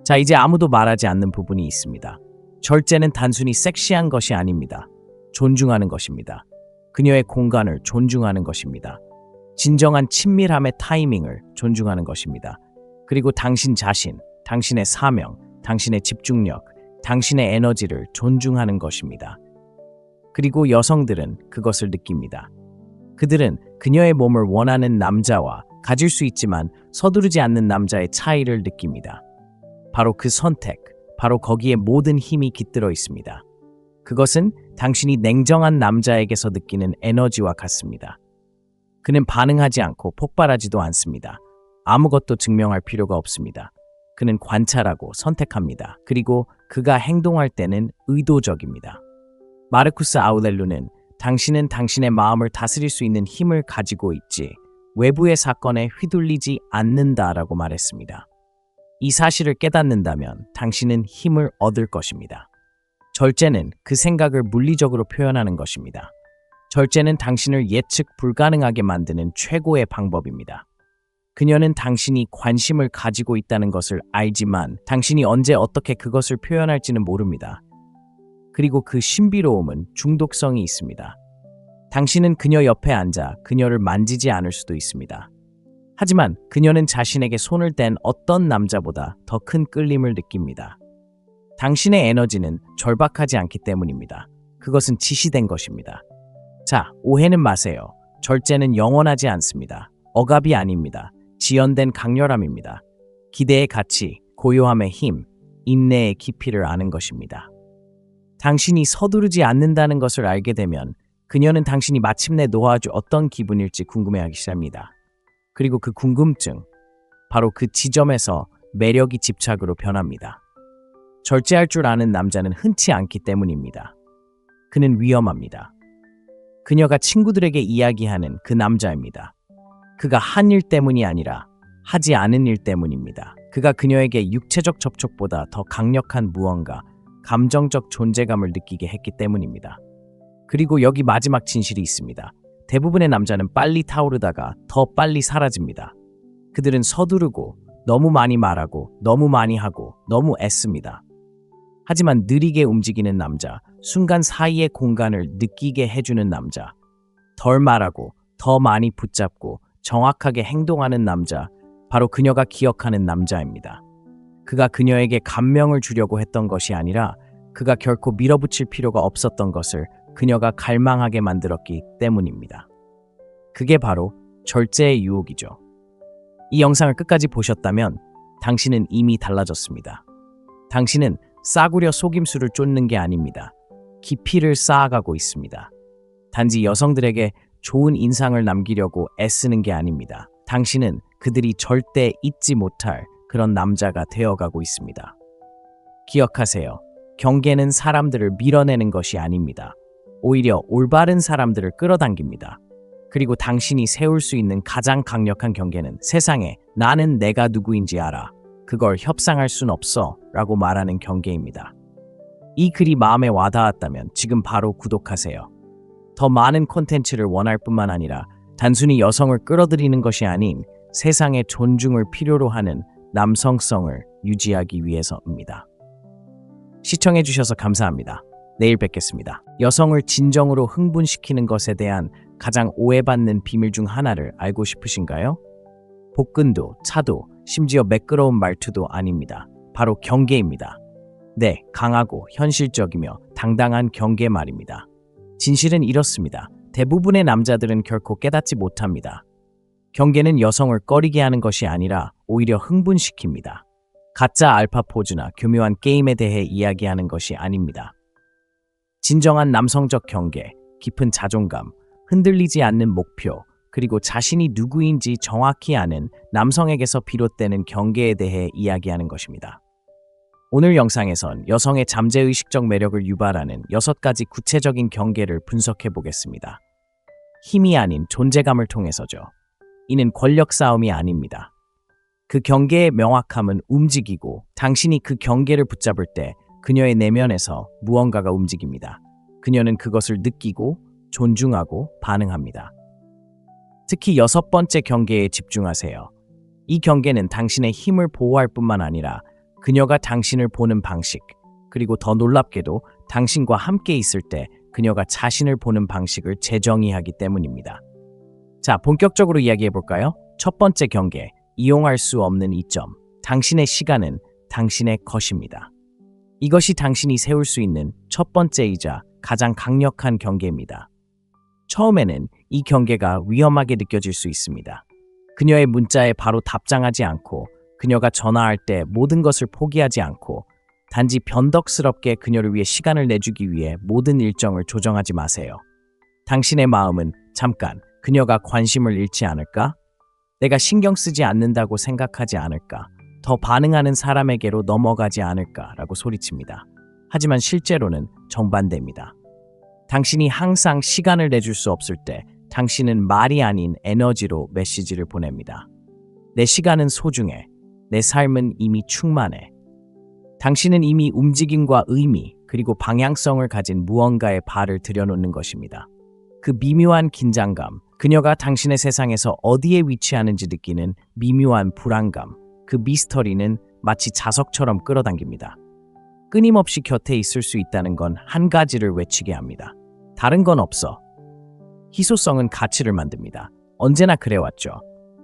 자, 이제 아무도 말하지 않는 부분이 있습니다. 절제는 단순히 섹시한 것이 아닙니다. 존중하는 것입니다. 그녀의 공간을 존중하는 것입니다. 진정한 친밀함의 타이밍을 존중하는 것입니다. 그리고 당신 자신, 당신의 사명, 당신의 집중력, 당신의 에너지를 존중하는 것입니다. 그리고 여성들은 그것을 느낍니다. 그들은 그녀의 몸을 원하는 남자와 가질 수 있지만 서두르지 않는 남자의 차이를 느낍니다. 바로 그 선택, 바로 거기에 모든 힘이 깃들어 있습니다. 그것은 당신이 냉정한 남자에게서 느끼는 에너지와 같습니다. 그는 반응하지 않고 폭발하지도 않습니다. 아무것도 증명할 필요가 없습니다. 그는 관찰하고 선택합니다. 그리고 그가 행동할 때는 의도적입니다. 마르쿠스 아우렐루는 당신은 당신의 마음을 다스릴 수 있는 힘을 가지고 있지 외부의 사건에 휘둘리지 않는다라고 말했습니다. 이 사실을 깨닫는다면 당신은 힘을 얻을 것입니다. 절제는 그 생각을 물리적으로 표현하는 것입니다. 절제는 당신을 예측 불가능하게 만드는 최고의 방법입니다. 그녀는 당신이 관심을 가지고 있다는 것을 알지만 당신이 언제 어떻게 그것을 표현할지는 모릅니다. 그리고 그 신비로움은 중독성이 있습니다. 당신은 그녀 옆에 앉아 그녀를 만지지 않을 수도 있습니다. 하지만 그녀는 자신에게 손을 댄 어떤 남자보다 더 큰 끌림을 느낍니다. 당신의 에너지는 절박하지 않기 때문입니다. 그것은 지시된 것입니다. 자, 오해는 마세요. 절제는 영원하지 않습니다. 억압이 아닙니다. 지연된 강렬함입니다. 기대의 가치, 고요함의 힘, 인내의 깊이를 아는 것입니다. 당신이 서두르지 않는다는 것을 알게 되면 그녀는 당신이 마침내 놓아줄 어떤 기분일지 궁금해하기 시작합니다. 그리고 그 궁금증, 바로 그 지점에서 매력이 집착으로 변합니다. 절제할 줄 아는 남자는 흔치 않기 때문입니다. 그는 위험합니다. 그녀가 친구들에게 이야기하는 그 남자입니다. 그가 한 일 때문이 아니라 하지 않은 일 때문입니다. 그가 그녀에게 육체적 접촉보다 더 강력한 무언가, 감정적 존재감을 느끼게 했기 때문입니다. 그리고 여기 마지막 진실이 있습니다. 대부분의 남자는 빨리 타오르다가 더 빨리 사라집니다. 그들은 서두르고 너무 많이 말하고 너무 많이 하고 너무 애씁니다. 하지만 느리게 움직이는 남자, 순간 사이의 공간을 느끼게 해주는 남자, 덜 말하고 더 많이 붙잡고 정확하게 행동하는 남자, 바로 그녀가 기억하는 남자입니다. 그가 그녀에게 감명을 주려고 했던 것이 아니라 그가 결코 밀어붙일 필요가 없었던 것을 그녀가 갈망하게 만들었기 때문입니다. 그게 바로 절제의 유혹이죠. 이 영상을 끝까지 보셨다면 당신은 이미 달라졌습니다. 당신은 싸구려 속임수를 쫓는 게 아닙니다. 깊이를 쌓아가고 있습니다. 단지 여성들에게 좋은 인상을 남기려고 애쓰는 게 아닙니다. 당신은 그들이 절대 잊지 못할 그런 남자가 되어가고 있습니다. 기억하세요. 경계는 사람들을 밀어내는 것이 아닙니다. 오히려 올바른 사람들을 끌어당깁니다. 그리고 당신이 세울 수 있는 가장 강력한 경계는 세상에 나는 내가 누구인지 알아. 그걸 협상할 순 없어 라고 말하는 경계입니다. 이 글이 마음에 와닿았다면 지금 바로 구독하세요. 더 많은 콘텐츠를 원할 뿐만 아니라 단순히 여성을 끌어들이는 것이 아닌 세상의 존중을 필요로 하는 남성성을 유지하기 위해서입니다. 시청해주셔서 감사합니다. 내일 뵙겠습니다. 여성을 진정으로 흥분시키는 것에 대한 가장 오해받는 비밀 중 하나를 알고 싶으신가요? 복근도, 차도, 심지어 매끄러운 말투도 아닙니다. 바로 경계입니다. 네, 강하고 현실적이며 당당한 경계 말입니다. 진실은 이렇습니다. 대부분의 남자들은 결코 깨닫지 못합니다. 경계는 여성을 꺼리게 하는 것이 아니라 오히려 흥분시킵니다. 가짜 알파 포즈나 교묘한 게임에 대해 이야기하는 것이 아닙니다. 진정한 남성적 경계, 깊은 자존감, 흔들리지 않는 목표, 그리고 자신이 누구인지 정확히 아는 남성에게서 비롯되는 경계에 대해 이야기하는 것입니다. 오늘 영상에선 여성의 잠재의식적 매력을 유발하는 6가지 구체적인 경계를 분석해 보겠습니다. 힘이 아닌 존재감을 통해서죠. 이는 권력 싸움이 아닙니다. 그 경계의 명확함은 움직이고 당신이 그 경계를 붙잡을 때 그녀의 내면에서 무언가가 움직입니다. 그녀는 그것을 느끼고 존중하고 반응합니다. 특히 6번째 경계에 집중하세요. 이 경계는 당신의 힘을 보호할 뿐만 아니라 그녀가 당신을 보는 방식, 그리고 더 놀랍게도 당신과 함께 있을 때 그녀가 자신을 보는 방식을 재정의하기 때문입니다. 자, 본격적으로 이야기해 볼까요? 첫 번째 경계, 이용할 수 없는 이점. 당신의 시간은 당신의 것입니다. 이것이 당신이 세울 수 있는 첫 번째이자 가장 강력한 경계입니다. 처음에는 이 경계가 위험하게 느껴질 수 있습니다. 그녀의 문자에 바로 답장하지 않고, 그녀가 전화할 때 모든 것을 포기하지 않고, 단지 변덕스럽게 그녀를 위해 시간을 내주기 위해 모든 일정을 조정하지 마세요. 당신의 마음은 잠깐 그녀가 관심을 잃지 않을까? 내가 신경 쓰지 않는다고 생각하지 않을까? 더 반응하는 사람에게로 넘어가지 않을까라고 소리칩니다. 하지만 실제로는 정반대입니다. 당신이 항상 시간을 내줄 수 없을 때 당신은 말이 아닌 에너지로 메시지를 보냅니다. 내 시간은 소중해. 내 삶은 이미 충만해. 당신은 이미 움직임과 의미 그리고 방향성을 가진 무언가에 발을 들여놓는 것입니다. 그 미묘한 긴장감, 그녀가 당신의 세상에서 어디에 위치하는지 느끼는 미묘한 불안감, 그 미스터리는 마치 자석처럼 끌어당깁니다. 끊임없이 곁에 있을 수 있다는 건 한 가지를 외치게 합니다. 다른 건 없어. 희소성은 가치를 만듭니다. 언제나 그래왔죠.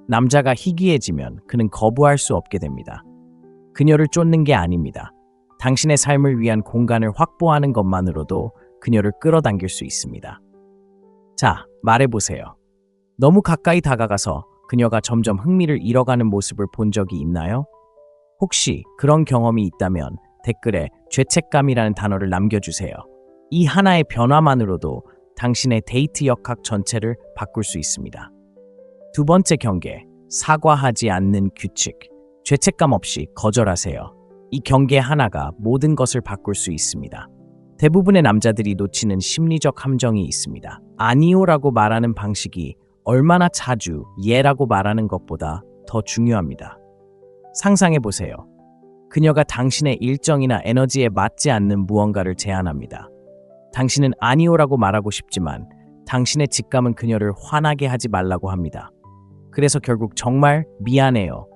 남자가 희귀해지면 그는 거부할 수 없게 됩니다. 그녀를 쫓는 게 아닙니다. 당신의 삶을 위한 공간을 확보하는 것만으로도 그녀를 끌어당길 수 있습니다. 자, 말해보세요. 너무 가까이 다가가서 그녀가 점점 흥미를 잃어가는 모습을 본 적이 있나요? 혹시 그런 경험이 있다면 댓글에 죄책감이라는 단어를 남겨주세요. 이 하나의 변화만으로도 당신의 데이트 역학 전체를 바꿀 수 있습니다. 두 번째 경계, 사과하지 않는 규칙. 죄책감 없이 거절하세요. 이 경계 하나가 모든 것을 바꿀 수 있습니다. 대부분의 남자들이 놓치는 심리적 함정이 있습니다. 아니요라고 말하는 방식이 얼마나 자주 예라고 말하는 것보다 더 중요합니다. 상상해보세요. 그녀가 당신의 일정이나 에너지에 맞지 않는 무언가를 제안합니다. 당신은 아니요라고 말하고 싶지만 당신의 직감은 그녀를 화나게 하지 말라고 합니다. 그래서 결국 정말 미안해요.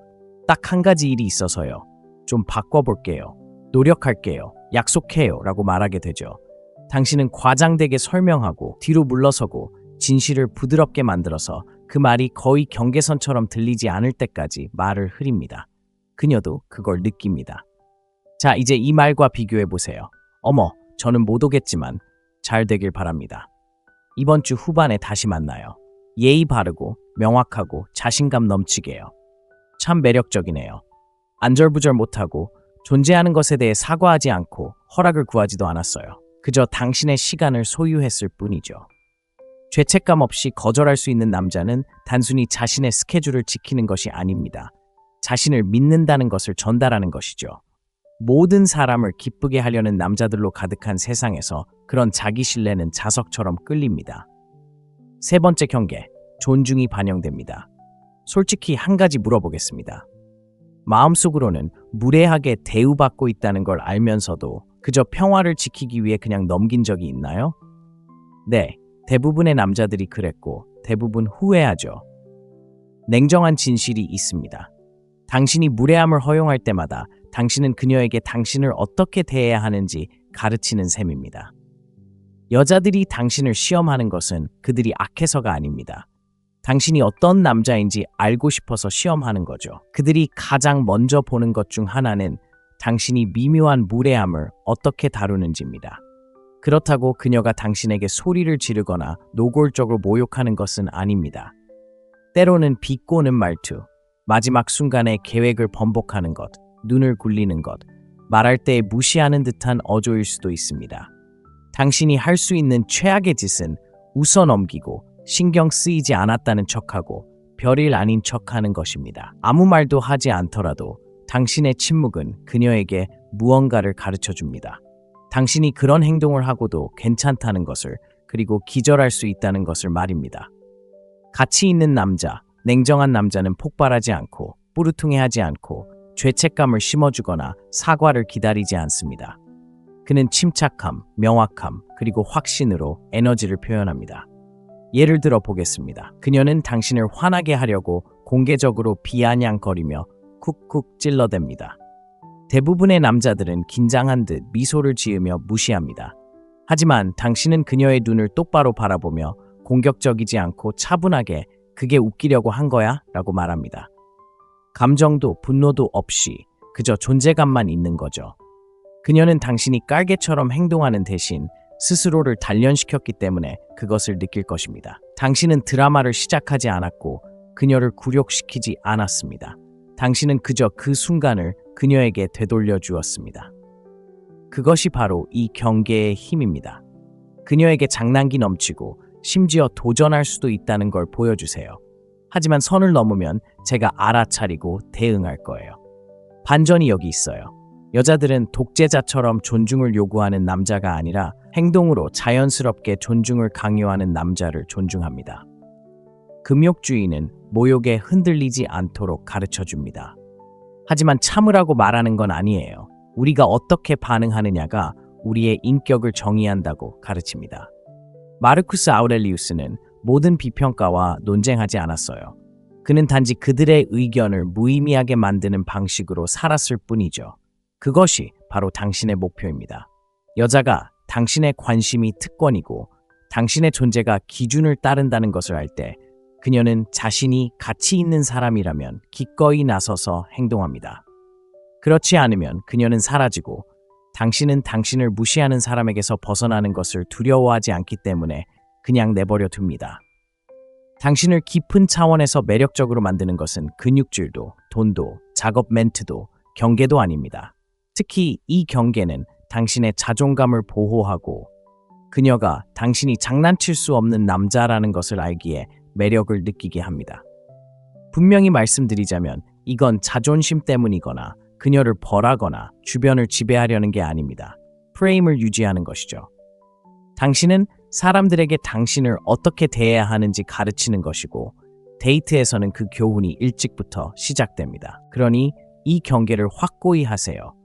딱 한 가지 일이 있어서요. 좀 바꿔볼게요. 노력할게요. 약속해요. 라고 말하게 되죠. 당신은 과장되게 설명하고 뒤로 물러서고 진실을 부드럽게 만들어서 그 말이 거의 경계선처럼 들리지 않을 때까지 말을 흐립니다. 그녀도 그걸 느낍니다. 자, 이제 이 말과 비교해보세요. 어머, 저는 못 오겠지만 잘 되길 바랍니다. 이번 주 후반에 다시 만나요. 예의 바르고 명확하고 자신감 넘치게요. 참 매력적이네요. 안절부절 못하고 존재하는 것에 대해 사과하지 않고 허락을 구하지도 않았어요. 그저 당신의 시간을 소유했을 뿐이죠. 죄책감 없이 거절할 수 있는 남자는 단순히 자신의 스케줄을 지키는 것이 아닙니다. 자신을 믿는다는 것을 전달하는 것이죠. 모든 사람을 기쁘게 하려는 남자들로 가득한 세상에서 그런 자기 신뢰는 자석처럼 끌립니다. 세 번째 경계, 존중이 반영됩니다. 솔직히 한 가지 물어보겠습니다. 마음속으로는 무례하게 대우받고 있다는 걸 알면서도 그저 평화를 지키기 위해 그냥 넘긴 적이 있나요? 네, 대부분의 남자들이 그랬고 대부분 후회하죠. 냉정한 진실이 있습니다. 당신이 무례함을 허용할 때마다 당신은 그녀에게 당신을 어떻게 대해야 하는지 가르치는 셈입니다. 여자들이 당신을 시험하는 것은 그들이 악해서가 아닙니다. 당신이 어떤 남자인지 알고 싶어서 시험하는 거죠. 그들이 가장 먼저 보는 것 중 하나는 당신이 미묘한 무례함을 어떻게 다루는지입니다. 그렇다고 그녀가 당신에게 소리를 지르거나 노골적으로 모욕하는 것은 아닙니다. 때로는 비꼬는 말투, 마지막 순간에 계획을 번복하는 것, 눈을 굴리는 것, 말할 때 무시하는 듯한 어조일 수도 있습니다. 당신이 할 수 있는 최악의 짓은 웃어 넘기고 신경 쓰이지 않았다는 척하고 별일 아닌 척하는 것입니다. 아무 말도 하지 않더라도 당신의 침묵은 그녀에게 무언가를 가르쳐줍니다. 당신이 그런 행동을 하고도 괜찮다는 것을, 그리고 기절할 수 있다는 것을 말입니다. 가치 있는 남자, 냉정한 남자는 폭발하지 않고 뿌르퉁해하지 않고 죄책감을 심어주거나 사과를 기다리지 않습니다. 그는 침착함, 명확함, 그리고 확신으로 에너지를 표현합니다. 예를 들어 보겠습니다. 그녀는 당신을 화나게 하려고 공개적으로 비아냥거리며 쿡쿡 찔러댑니다. 대부분의 남자들은 긴장한 듯 미소를 지으며 무시합니다. 하지만 당신은 그녀의 눈을 똑바로 바라보며 공격적이지 않고 차분하게 그게 웃기려고 한 거야? 라고 말합니다. 감정도 분노도 없이 그저 존재감만 있는 거죠. 그녀는 당신이 깔개처럼 행동하는 대신 스스로를 단련시켰기 때문에 그것을 느낄 것입니다. 당신은 드라마를 시작하지 않았고 그녀를 굴욕시키지 않았습니다. 당신은 그저 그 순간을 그녀에게 되돌려 주었습니다. 그것이 바로 이 경계의 힘입니다. 그녀에게 장난기 넘치고 심지어 도전할 수도 있다는 걸 보여주세요. 하지만 선을 넘으면 제가 알아차리고 대응할 거예요. 반전이 여기 있어요. 여자들은 독재자처럼 존중을 요구하는 남자가 아니라 행동으로 자연스럽게 존중을 강요하는 남자를 존중합니다. 금욕주의는 모욕에 흔들리지 않도록 가르쳐줍니다. 하지만 참으라고 말하는 건 아니에요. 우리가 어떻게 반응하느냐가 우리의 인격을 정의한다고 가르칩니다. 마르쿠스 아우렐리우스는 모든 비평가와 논쟁하지 않았어요. 그는 단지 그들의 의견을 무의미하게 만드는 방식으로 살았을 뿐이죠. 그것이 바로 당신의 목표입니다. 여자가 당신의 관심이 특권이고 당신의 존재가 기준을 따른다는 것을 알 때 그녀는 자신이 가치 있는 사람이라면 기꺼이 나서서 행동합니다. 그렇지 않으면 그녀는 사라지고 당신은 당신을 무시하는 사람에게서 벗어나는 것을 두려워하지 않기 때문에 그냥 내버려 둡니다. 당신을 깊은 차원에서 매력적으로 만드는 것은 근육질도, 돈도, 작업 멘트도, 경계도 아닙니다. 특히 이 경계는 당신의 자존감을 보호하고 그녀가 당신이 장난칠 수 없는 남자라는 것을 알기에 매력을 느끼게 합니다. 분명히 말씀드리자면 이건 자존심 때문이거나 그녀를 벌하거나 주변을 지배하려는 게 아닙니다. 프레임을 유지하는 것이죠. 당신은 사람들에게 당신을 어떻게 대해야 하는지 가르치는 것이고 데이트에서는 그 교훈이 일찍부터 시작됩니다. 그러니 이 경계를 확고히 하세요.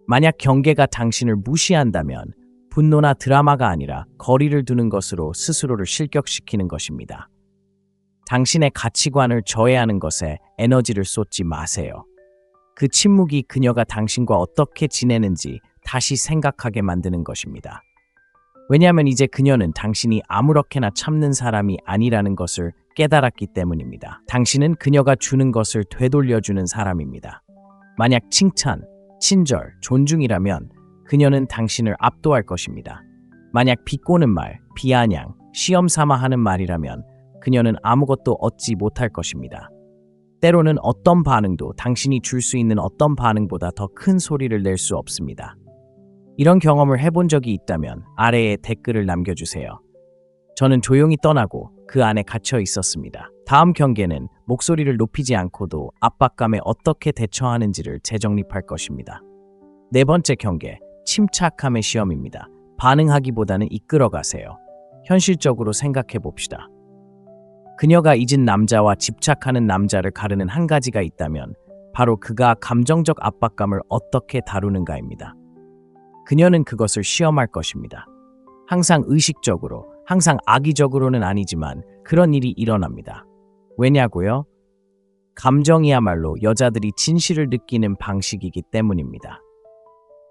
만약 경계가 당신을 무시한다면 분노나 드라마가 아니라 거리를 두는 것으로 스스로를 실격시키는 것입니다. 당신의 가치관을 저해하는 것에 에너지를 쏟지 마세요. 그 침묵이 그녀가 당신과 어떻게 지내는지 다시 생각하게 만드는 것입니다. 왜냐하면 이제 그녀는 당신이 아무렇게나 참는 사람이 아니라는 것을 깨달았기 때문입니다. 당신은 그녀가 주는 것을 되돌려주는 사람입니다. 만약 칭찬, 친절, 존중이라면 그녀는 당신을 압도할 것입니다. 만약 비꼬는 말, 비아냥, 시험 삼아 하는 말이라면 그녀는 아무것도 얻지 못할 것입니다. 때로는 어떤 반응도 당신이 줄 수 있는 어떤 반응보다 더 큰 소리를 낼 수 없습니다. 이런 경험을 해본 적이 있다면 아래에 댓글을 남겨주세요. 저는 조용히 떠나고 그 안에 갇혀 있었습니다. 다음 경계는 목소리를 높이지 않고도 압박감에 어떻게 대처하는지를 재정립할 것입니다. 네 번째 경계, 침착함의 시험입니다. 반응하기보다는 이끌어가세요. 현실적으로 생각해 봅시다. 그녀가 잊은 남자와 집착하는 남자를 가르는 한 가지가 있다면 바로 그가 감정적 압박감을 어떻게 다루는가입니다. 그녀는 그것을 시험할 것입니다. 항상 의식적으로, 항상 악의적으로는 아니지만 그런 일이 일어납니다. 왜냐고요? 감정이야말로 여자들이 진실을 느끼는 방식이기 때문입니다.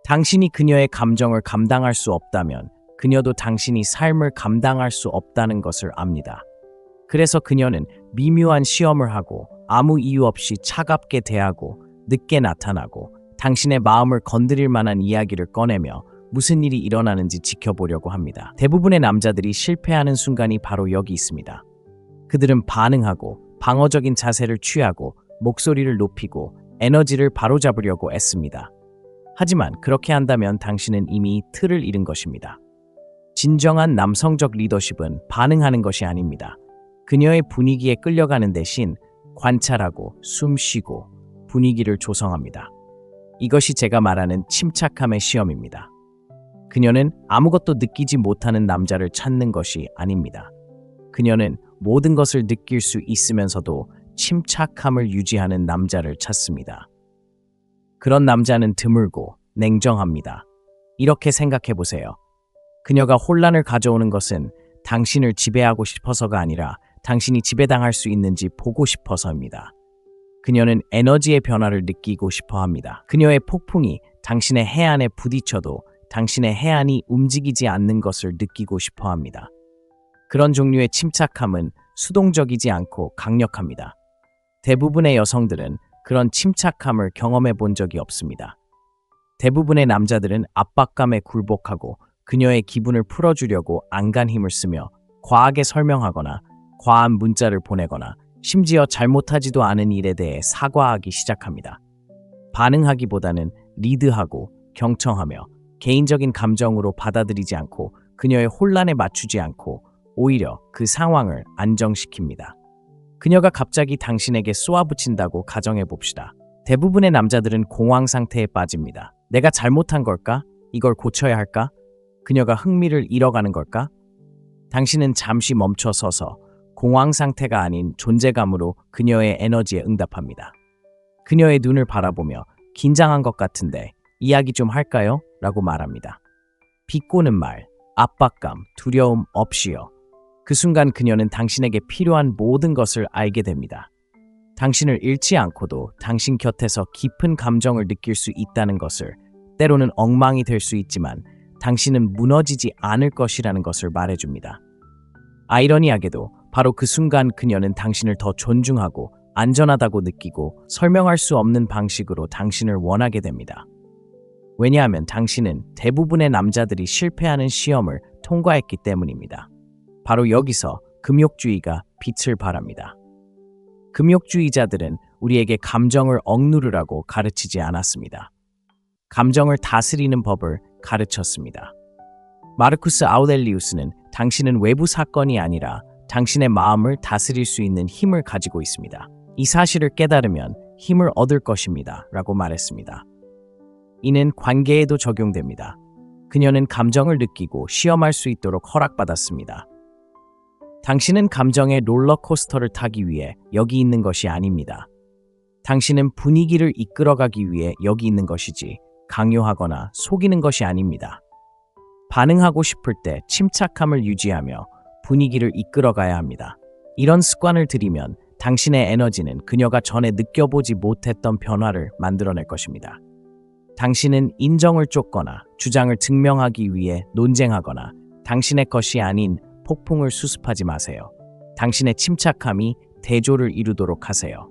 당신이 그녀의 감정을 감당할 수 없다면 그녀도 당신이 삶을 감당할 수 없다는 것을 압니다. 그래서 그녀는 미묘한 시험을 하고 아무 이유 없이 차갑게 대하고 늦게 나타나고 당신의 마음을 건드릴 만한 이야기를 꺼내며 무슨 일이 일어나는지 지켜보려고 합니다. 대부분의 남자들이 실패하는 순간이 바로 여기 있습니다. 그들은 반응하고 방어적인 자세를 취하고 목소리를 높이고 에너지를 바로잡으려고 애씁니다. 하지만 그렇게 한다면 당신은 이미 틀을 잃은 것입니다. 진정한 남성적 리더십은 반응하는 것이 아닙니다. 그녀의 분위기에 끌려가는 대신 관찰하고 숨 쉬고 분위기를 조성합니다. 이것이 제가 말하는 침착함의 시험입니다. 그녀는 아무것도 느끼지 못하는 남자를 찾는 것이 아닙니다. 그녀는 모든 것을 느낄 수 있으면서도 침착함을 유지하는 남자를 찾습니다. 그런 남자는 드물고 냉정합니다. 이렇게 생각해 보세요. 그녀가 혼란을 가져오는 것은 당신을 지배하고 싶어서가 아니라 당신이 지배당할 수 있는지 보고 싶어서입니다. 그녀는 에너지의 변화를 느끼고 싶어 합니다. 그녀의 폭풍이 당신의 해안에 부딪혀도 당신의 해안이 움직이지 않는 것을 느끼고 싶어 합니다. 그런 종류의 침착함은 수동적이지 않고 강력합니다. 대부분의 여성들은 그런 침착함을 경험해 본 적이 없습니다. 대부분의 남자들은 압박감에 굴복하고 그녀의 기분을 풀어주려고 안간 힘을 쓰며 과하게 설명하거나 과한 문자를 보내거나 심지어 잘못하지도 않은 일에 대해 사과하기 시작합니다. 반응하기보다는 리드하고 경청하며 개인적인 감정으로 받아들이지 않고 그녀의 혼란에 맞추지 않고 오히려 그 상황을 안정시킵니다. 그녀가 갑자기 당신에게 쏘아붙인다고 가정해 봅시다. 대부분의 남자들은 공황 상태에 빠집니다. 내가 잘못한 걸까? 이걸 고쳐야 할까? 그녀가 흥미를 잃어가는 걸까? 당신은 잠시 멈춰 서서 공황 상태가 아닌 존재감으로 그녀의 에너지에 응답합니다. 그녀의 눈을 바라보며 긴장한 것 같은데 이야기 좀 할까요? 라고 말합니다. 비꼬는 말, 압박감, 두려움 없이요. 그 순간 그녀는 당신에게 필요한 모든 것을 알게 됩니다. 당신을 잃지 않고도 당신 곁에서 깊은 감정을 느낄 수 있다는 것을, 때로는 엉망이 될 수 있지만 당신은 무너지지 않을 것이라는 것을 말해줍니다. 아이러니하게도 바로 그 순간 그녀는 당신을 더 존중하고 안전하다고 느끼고 설명할 수 없는 방식으로 당신을 원하게 됩니다. 왜냐하면 당신은 대부분의 남자들이 실패하는 시험을 통과했기 때문입니다. 바로 여기서 금욕주의가 빛을 발합니다. 금욕주의자들은 우리에게 감정을 억누르라고 가르치지 않았습니다. 감정을 다스리는 법을 가르쳤습니다. 마르쿠스 아우렐리우스는 당신은 외부 사건이 아니라 당신의 마음을 다스릴 수 있는 힘을 가지고 있습니다. 이 사실을 깨달으면 힘을 얻을 것입니다. 라고 말했습니다. 이는 관계에도 적용됩니다. 그녀는 감정을 느끼고 시험할 수 있도록 허락받았습니다. 당신은 감정의 롤러코스터를 타기 위해 여기 있는 것이 아닙니다. 당신은 분위기를 이끌어가기 위해 여기 있는 것이지 강요하거나 속이는 것이 아닙니다. 반응하고 싶을 때 침착함을 유지하며 분위기를 이끌어가야 합니다. 이런 습관을 들이면 당신의 에너지는 그녀가 전에 느껴보지 못했던 변화를 만들어낼 것입니다. 당신은 인정을 쫓거나 주장을 증명하기 위해 논쟁하거나 당신의 것이 아닌 폭풍을 수습하지 마세요. 당신의 침착함이 대조를 이루도록 하세요.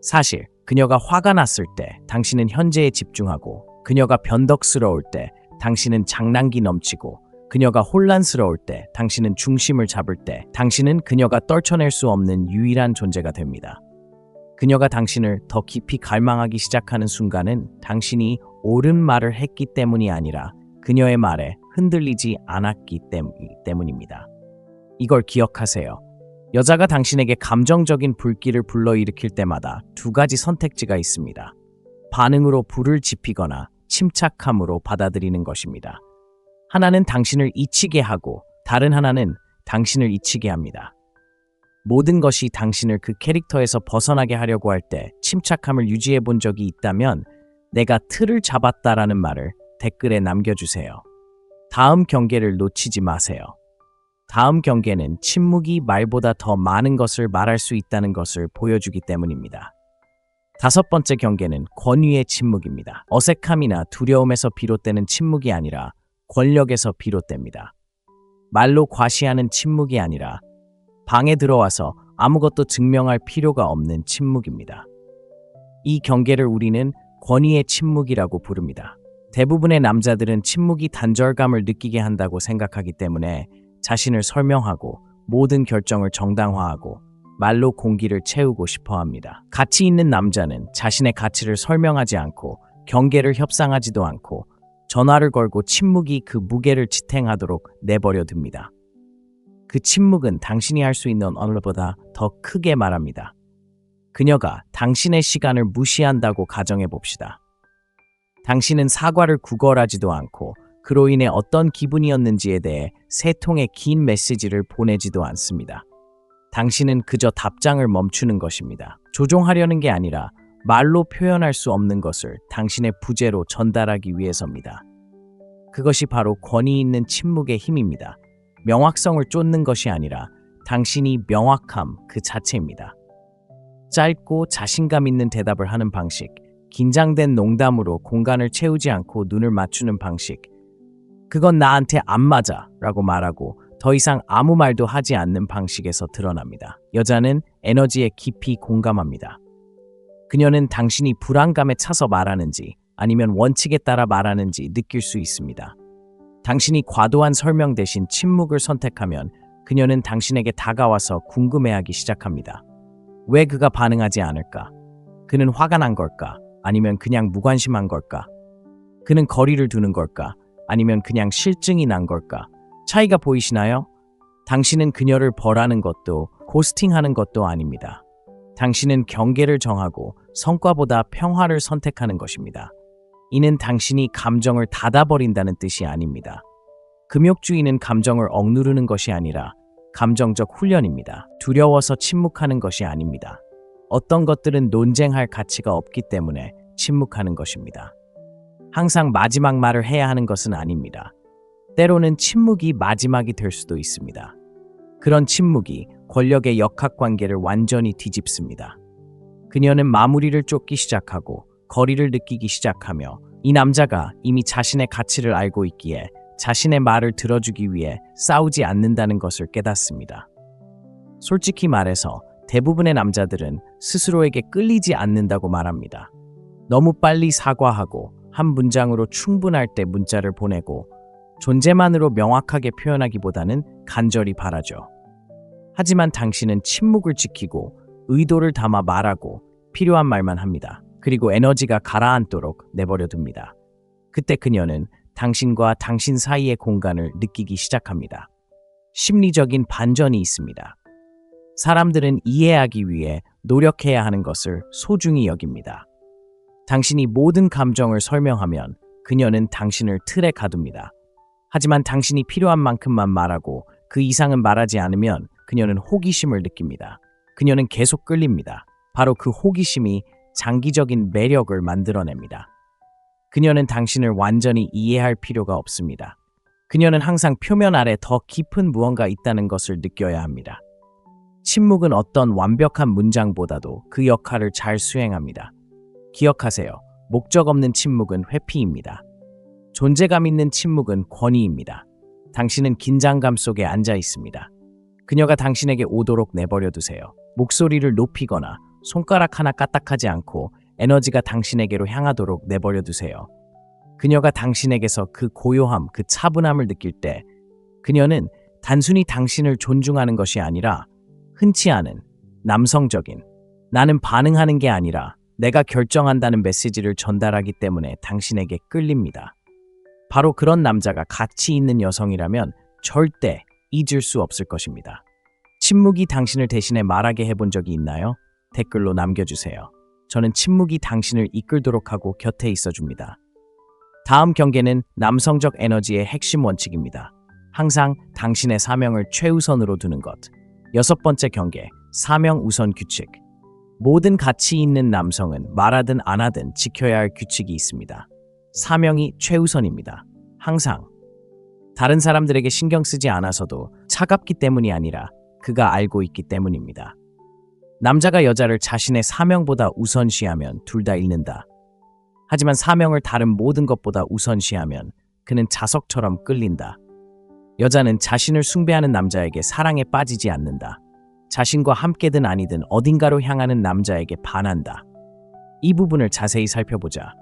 사실 그녀가 화가 났을 때 당신은 현재에 집중하고 그녀가 변덕스러울 때 당신은 장난기 넘치고 그녀가 혼란스러울 때 당신은 중심을 잡을 때 당신은 그녀가 떨쳐낼 수 없는 유일한 존재가 됩니다. 그녀가 당신을 더 깊이 갈망하기 시작하는 순간은 당신이 옳은 말을 했기 때문이 아니라 그녀의 말에 흔들리지 않았기 때문입니다. 이걸 기억하세요. 여자가 당신에게 감정적인 불길을 불러일으킬 때마다 두 가지 선택지가 있습니다. 반응으로 불을 지피거나 침착함으로 받아들이는 것입니다. 하나는 당신을 잊히게 하고 다른 하나는 당신을 잊히게 합니다. 모든 것이 당신을 그 캐릭터에서 벗어나게 하려고 할 때 침착함을 유지해 본 적이 있다면 내가 틀을 잡았다라는 말을 댓글에 남겨주세요. 다음 경계를 놓치지 마세요. 다음 경계는 침묵이 말보다 더 많은 것을 말할 수 있다는 것을 보여주기 때문입니다. 다섯 번째 경계는 권위의 침묵입니다. 어색함이나 두려움에서 비롯되는 침묵이 아니라 권력에서 비롯됩니다. 말로 과시하는 침묵이 아니라 방에 들어와서 아무것도 증명할 필요가 없는 침묵입니다. 이 경계를 우리는 권위의 침묵이라고 부릅니다. 대부분의 남자들은 침묵이 단절감을 느끼게 한다고 생각하기 때문에 자신을 설명하고 모든 결정을 정당화하고 말로 공기를 채우고 싶어 합니다. 가치 있는 남자는 자신의 가치를 설명하지 않고 경계를 협상하지도 않고 전화를 걸고 침묵이 그 무게를 지탱하도록 내버려 둡니다. 그 침묵은 당신이 할 수 있는 언어보다 더 크게 말합니다. 그녀가 당신의 시간을 무시한다고 가정해 봅시다. 당신은 사과를 구걸하지도 않고 그로 인해 어떤 기분이었는지에 대해 세 통의 긴 메시지를 보내지도 않습니다. 당신은 그저 답장을 멈추는 것입니다. 조종하려는 게 아니라 말로 표현할 수 없는 것을 당신의 부재로 전달하기 위해서입니다. 그것이 바로 권위 있는 침묵의 힘입니다. 명확성을 쫓는 것이 아니라 당신이 명확함 그 자체입니다. 짧고 자신감 있는 대답을 하는 방식, 긴장된 농담으로 공간을 채우지 않고 눈을 맞추는 방식, 그건 나한테 안 맞아 라고 말하고 더 이상 아무 말도 하지 않는 방식에서 드러납니다. 여자는 에너지에 깊이 공감합니다. 그녀는 당신이 불안감에 차서 말하는지 아니면 원칙에 따라 말하는지 느낄 수 있습니다. 당신이 과도한 설명 대신 침묵을 선택하면 그녀는 당신에게 다가와서 궁금해하기 시작합니다. 왜 그가 반응하지 않을까? 그는 화가 난 걸까? 아니면 그냥 무관심한 걸까? 그는 거리를 두는 걸까? 아니면 그냥 실증이 난 걸까? 차이가 보이시나요? 당신은 그녀를 벌하는 것도 고스팅하는 것도 아닙니다. 당신은 경계를 정하고 성과보다 평화를 선택하는 것입니다. 이는 당신이 감정을 닫아버린다는 뜻이 아닙니다. 금욕주의는 감정을 억누르는 것이 아니라 감정적 훈련입니다. 두려워서 침묵하는 것이 아닙니다. 어떤 것들은 논쟁할 가치가 없기 때문에 침묵하는 것입니다. 항상 마지막 말을 해야 하는 것은 아닙니다. 때로는 침묵이 마지막이 될 수도 있습니다. 그런 침묵이 권력의 역학관계를 완전히 뒤집습니다. 그녀는 마무리를 쫓기 시작하고 거리를 느끼기 시작하며 이 남자가 이미 자신의 가치를 알고 있기에 자신의 말을 들어주기 위해 싸우지 않는다는 것을 깨닫습니다. 솔직히 말해서 대부분의 남자들은 스스로에게 끌리지 않는다고 말합니다. 너무 빨리 사과하고 한 문장으로 충분할 때 문자를 보내고 존재만으로 명확하게 표현하기보다는 간절히 바라죠. 하지만 당신은 침묵을 지키고 의도를 담아 말하고 필요한 말만 합니다. 그리고 에너지가 가라앉도록 내버려 둡니다. 그때 그녀는 당신과 당신 사이의 공간을 느끼기 시작합니다. 심리적인 반전이 있습니다. 사람들은 이해하기 위해 노력해야 하는 것을 소중히 여깁니다. 당신이 모든 감정을 설명하면 그녀는 당신을 틀에 가둡니다. 하지만 당신이 필요한 만큼만 말하고 그 이상은 말하지 않으면 그녀는 호기심을 느낍니다. 그녀는 계속 끌립니다. 바로 그 호기심이 장기적인 매력을 만들어냅니다. 그녀는 당신을 완전히 이해할 필요가 없습니다. 그녀는 항상 표면 아래 더 깊은 무언가 있다는 것을 느껴야 합니다. 침묵은 어떤 완벽한 문장보다도 그 역할을 잘 수행합니다. 기억하세요. 목적 없는 침묵은 회피입니다. 존재감 있는 침묵은 권위입니다. 당신은 긴장감 속에 앉아 있습니다. 그녀가 당신에게 오도록 내버려 두세요. 목소리를 높이거나 손가락 하나 까딱하지 않고 에너지가 당신에게로 향하도록 내버려 두세요. 그녀가 당신에게서 그 고요함, 그 차분함을 느낄 때 그녀는 단순히 당신을 존중하는 것이 아니라 흔치 않은 남성적인 나는 반응하는 게 아니라 내가 결정한다는 메시지를 전달하기 때문에 당신에게 끌립니다. 바로 그런 남자가 가치 있는 여성이라면 절대 잊을 수 없을 것입니다. 침묵이 당신을 대신에 말하게 해본 적이 있나요? 댓글로 남겨주세요. 저는 침묵이 당신을 이끌도록 하고 곁에 있어줍니다. 다음 경계는 남성적 에너지의 핵심 원칙입니다. 항상 당신의 사명을 최우선으로 두는 것. 6번째 경계, 사명 우선 규칙. 모든 가치 있는 남성은 말하든 안 하든 지켜야 할 규칙이 있습니다. 사명이 최우선입니다. 항상. 다른 사람들에게 신경 쓰지 않아서도 차갑기 때문이 아니라 그가 알고 있기 때문입니다. 남자가 여자를 자신의 사명보다 우선시하면 둘 다 잃는다. 하지만 사명을 다른 모든 것보다 우선시하면 그는 자석처럼 끌린다. 여자는 자신을 숭배하는 남자에게 사랑에 빠지지 않는다. 자신과 함께든 아니든 어딘가로 향하는 남자에게 반한다. 이 부분을 자세히 살펴보자.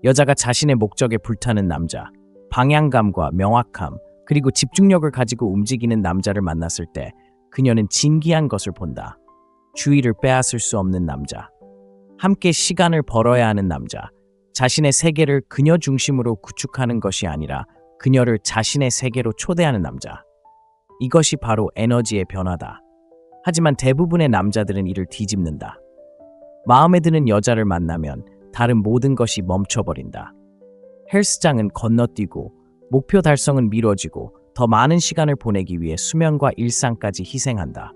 여자가 자신의 목적에 불타는 남자, 방향감과 명확함, 그리고 집중력을 가지고 움직이는 남자를 만났을 때 그녀는 진기한 것을 본다. 주의를 빼앗을 수 없는 남자, 함께 시간을 벌어야 하는 남자, 자신의 세계를 그녀 중심으로 구축하는 것이 아니라 그녀를 자신의 세계로 초대하는 남자. 이것이 바로 에너지의 변화다. 하지만 대부분의 남자들은 이를 뒤집는다. 마음에 드는 여자를 만나면 다른 모든 것이 멈춰버린다. 헬스장은 건너뛰고 목표 달성은 미뤄지고 더 많은 시간을 보내기 위해 수면과 일상까지 희생한다.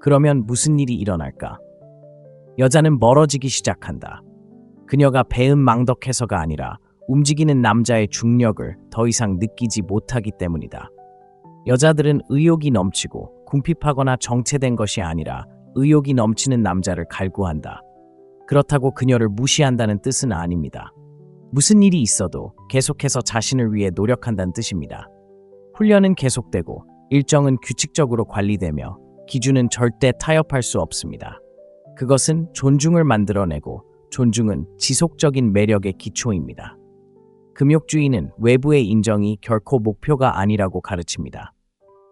그러면 무슨 일이 일어날까? 여자는 멀어지기 시작한다. 그녀가 배은망덕해서가 아니라 움직이는 남자의 중력을 더 이상 느끼지 못하기 때문이다. 여자들은 의욕이 넘치고 궁핍하거나 정체된 것이 아니라 의욕이 넘치는 남자를 갈구한다. 그렇다고 그녀를 무시한다는 뜻은 아닙니다. 무슨 일이 있어도 계속해서 자신을 위해 노력한다는 뜻입니다. 훈련은 계속되고 일정은 규칙적으로 관리되며 기준은 절대 타협할 수 없습니다. 그것은 존중을 만들어내고 존중은 지속적인 매력의 기초입니다. 금욕주의는 외부의 인정이 결코 목표가 아니라고 가르칩니다.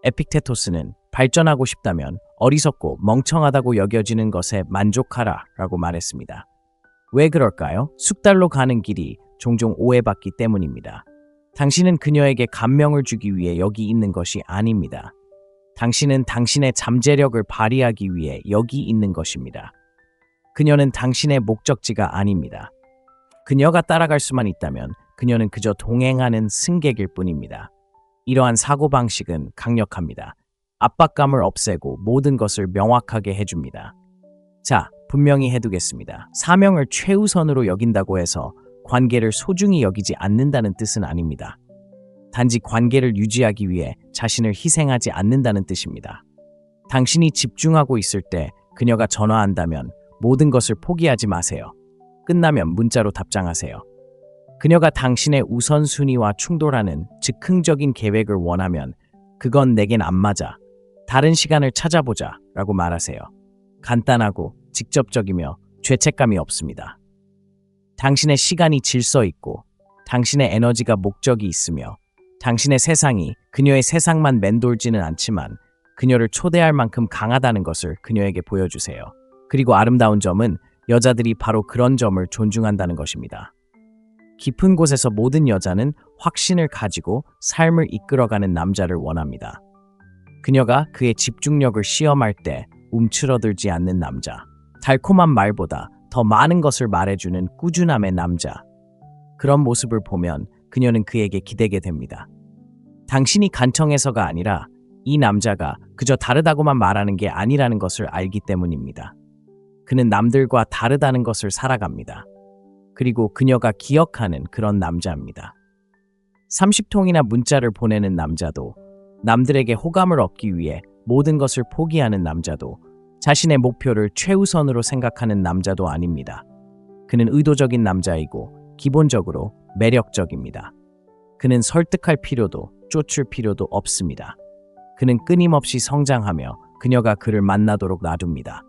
에픽테토스는 발전하고 싶다면 어리석고 멍청하다고 여겨지는 것에 만족하라 라고 말했습니다. 왜 그럴까요? 숙달로 가는 길이 종종 오해받기 때문입니다. 당신은 그녀에게 감명을 주기 위해 여기 있는 것이 아닙니다. 당신은 당신의 잠재력을 발휘하기 위해 여기 있는 것입니다. 그녀는 당신의 목적지가 아닙니다. 그녀가 따라갈 수만 있다면 그녀는 그저 동행하는 승객일 뿐입니다. 이러한 사고방식은 강력합니다. 압박감을 없애고 모든 것을 명확하게 해줍니다. 자, 분명히 해두겠습니다. 사명을 최우선으로 여긴다고 해서 관계를 소중히 여기지 않는다는 뜻은 아닙니다. 단지 관계를 유지하기 위해 자신을 희생하지 않는다는 뜻입니다. 당신이 집중하고 있을 때 그녀가 전화한다면 모든 것을 포기하지 마세요. 끝나면 문자로 답장하세요. 그녀가 당신의 우선순위와 충돌하는 즉흥적인 계획을 원하면 그건 내겐 안 맞아. 다른 시간을 찾아보자 라고 말하세요. 간단하고 직접적이며 죄책감이 없습니다. 당신의 시간이 질서 있고 당신의 에너지가 목적이 있으며 당신의 세상이 그녀의 세상만 맴돌지는 않지만 그녀를 초대할 만큼 강하다는 것을 그녀에게 보여주세요. 그리고 아름다운 점은 여자들이 바로 그런 점을 존중한다는 것입니다. 깊은 곳에서 모든 여자는 확신을 가지고 삶을 이끌어가는 남자를 원합니다. 그녀가 그의 집중력을 시험할 때 움츠러들지 않는 남자. 달콤한 말보다 더 많은 것을 말해주는 꾸준함의 남자. 그런 모습을 보면 그녀는 그에게 기대게 됩니다. 당신이 간청해서가 아니라 이 남자가 그저 다르다고만 말하는 게 아니라는 것을 알기 때문입니다. 그는 남들과 다르다는 것을 살아갑니다. 그리고 그녀가 기억하는 그런 남자입니다. 30통이나 문자를 보내는 남자도, 남들에게 호감을 얻기 위해 모든 것을 포기하는 남자도, 자신의 목표를 최우선으로 생각하는 남자도 아닙니다. 그는 의도적인 남자이고 기본적으로 매력적입니다. 그는 설득할 필요도 쫓을 필요도 없습니다. 그는 끊임없이 성장하며 그녀가 그를 만나도록 놔둡니다.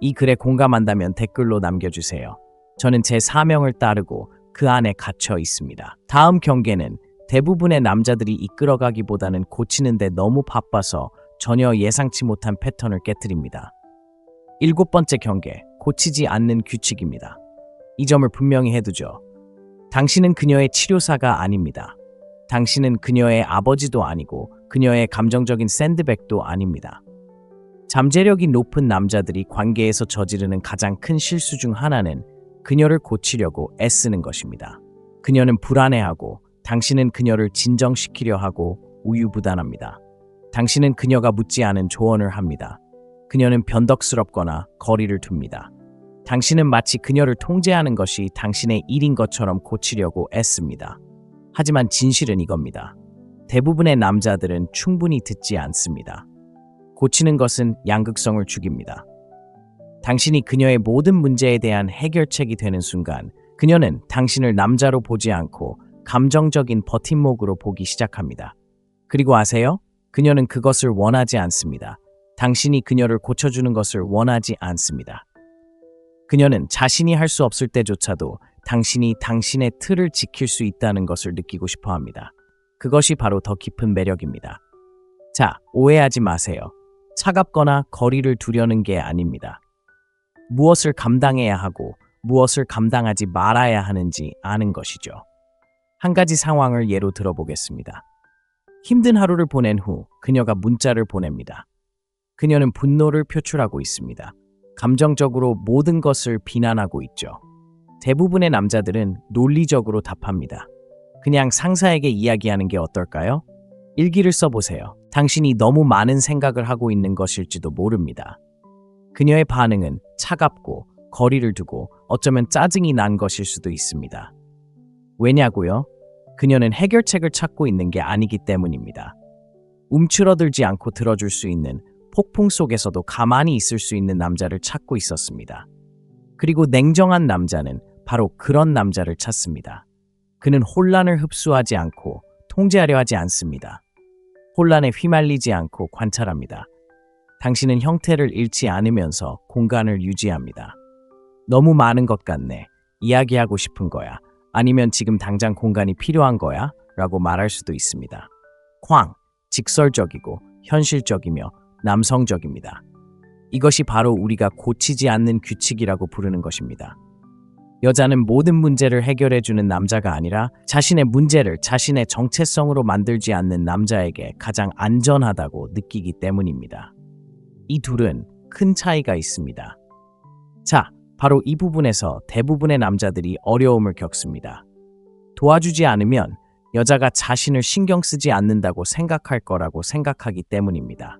이 글에 공감한다면 댓글로 남겨주세요. 저는 제 사명을 따르고 그 안에 갇혀 있습니다. 다음 경계는 대부분의 남자들이 이끌어가기보다는 고치는데 너무 바빠서 전혀 예상치 못한 패턴을 깨뜨립니다. 7번째 경계, 고치지 않는 규칙입니다. 이 점을 분명히 해두죠. 당신은 그녀의 치료사가 아닙니다. 당신은 그녀의 아버지도 아니고 그녀의 감정적인 샌드백도 아닙니다. 잠재력이 높은 남자들이 관계에서 저지르는 가장 큰 실수 중 하나는 그녀를 고치려고 애쓰는 것입니다. 그녀는 불안해하고 당신은 그녀를 진정시키려 하고 우유부단합니다. 당신은 그녀가 묻지 않은 조언을 합니다. 그녀는 변덕스럽거나 거리를 둡니다. 당신은 마치 그녀를 통제하는 것이 당신의 일인 것처럼 고치려고 애씁니다. 하지만 진실은 이겁니다. 대부분의 남자들은 충분히 듣지 않습니다. 고치는 것은 양극성을 죽입니다. 당신이 그녀의 모든 문제에 대한 해결책이 되는 순간 그녀는 당신을 남자로 보지 않고 감정적인 버팀목으로 보기 시작합니다. 그리고 아세요? 그녀는 그것을 원하지 않습니다. 당신이 그녀를 고쳐주는 것을 원하지 않습니다. 그녀는 자신이 할 수 없을 때조차도 당신이 당신의 틀을 지킬 수 있다는 것을 느끼고 싶어 합니다. 그것이 바로 더 깊은 매력입니다. 자, 오해하지 마세요. 차갑거나 거리를 두려는 게 아닙니다. 무엇을 감당해야 하고 무엇을 감당하지 말아야 하는지 아는 것이죠. 한 가지 상황을 예로 들어보겠습니다. 힘든 하루를 보낸 후 그녀가 문자를 보냅니다. 그녀는 분노를 표출하고 있습니다. 감정적으로 모든 것을 비난하고 있죠. 대부분의 남자들은 논리적으로 답합니다. 그냥 상사에게 이야기하는 게 어떨까요? 일기를 써보세요. 당신이 너무 많은 생각을 하고 있는 것일지도 모릅니다. 그녀의 반응은 차갑고 거리를 두고 어쩌면 짜증이 난 것일 수도 있습니다. 왜냐고요? 그녀는 해결책을 찾고 있는 게 아니기 때문입니다. 움츠러들지 않고 들어줄 수 있는, 폭풍 속에서도 가만히 있을 수 있는 남자를 찾고 있었습니다. 그리고 냉정한 남자는 바로 그런 남자를 찾습니다. 그는 혼란을 흡수하지 않고 통제하려 하지 않습니다. 혼란에 휘말리지 않고 관찰합니다. 당신은 형태를 잃지 않으면서 공간을 유지합니다. 너무 많은 것 같네. 이야기하고 싶은 거야. 아니면 지금 당장 공간이 필요한 거야? 라고 말할 수도 있습니다. 직설적이고 현실적이며 남성적입니다. 이것이 바로 우리가 고치지 않는 규칙이라고 부르는 것입니다. 여자는 모든 문제를 해결해주는 남자가 아니라 자신의 문제를 자신의 정체성으로 만들지 않는 남자에게 가장 안전하다고 느끼기 때문입니다. 이 둘은 큰 차이가 있습니다. 자, 바로 이 부분에서 대부분의 남자들이 어려움을 겪습니다. 도와주지 않으면 여자가 자신을 신경 쓰지 않는다고 생각할 거라고 생각하기 때문입니다.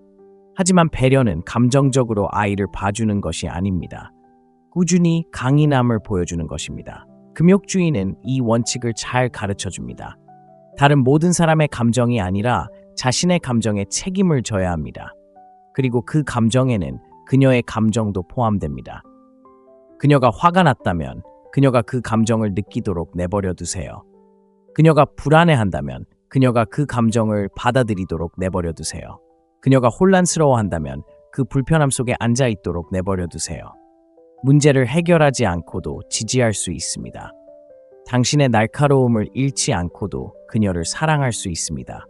하지만 배려는 감정적으로 아이를 봐주는 것이 아닙니다. 꾸준히 강인함을 보여주는 것입니다. 금욕주의는 이 원칙을 잘 가르쳐줍니다. 다른 모든 사람의 감정이 아니라 자신의 감정에 책임을 져야 합니다. 그리고 그 감정에는 그녀의 감정도 포함됩니다. 그녀가 화가 났다면 그녀가 그 감정을 느끼도록 내버려 두세요. 그녀가 불안해한다면 그녀가 그 감정을 받아들이도록 내버려 두세요. 그녀가 혼란스러워한다면 그 불편함 속에 앉아 있도록 내버려 두세요. 문제를 해결하지 않고도 지지할 수 있습니다. 당신의 날카로움을 잃지 않고도 그녀를 사랑할 수 있습니다.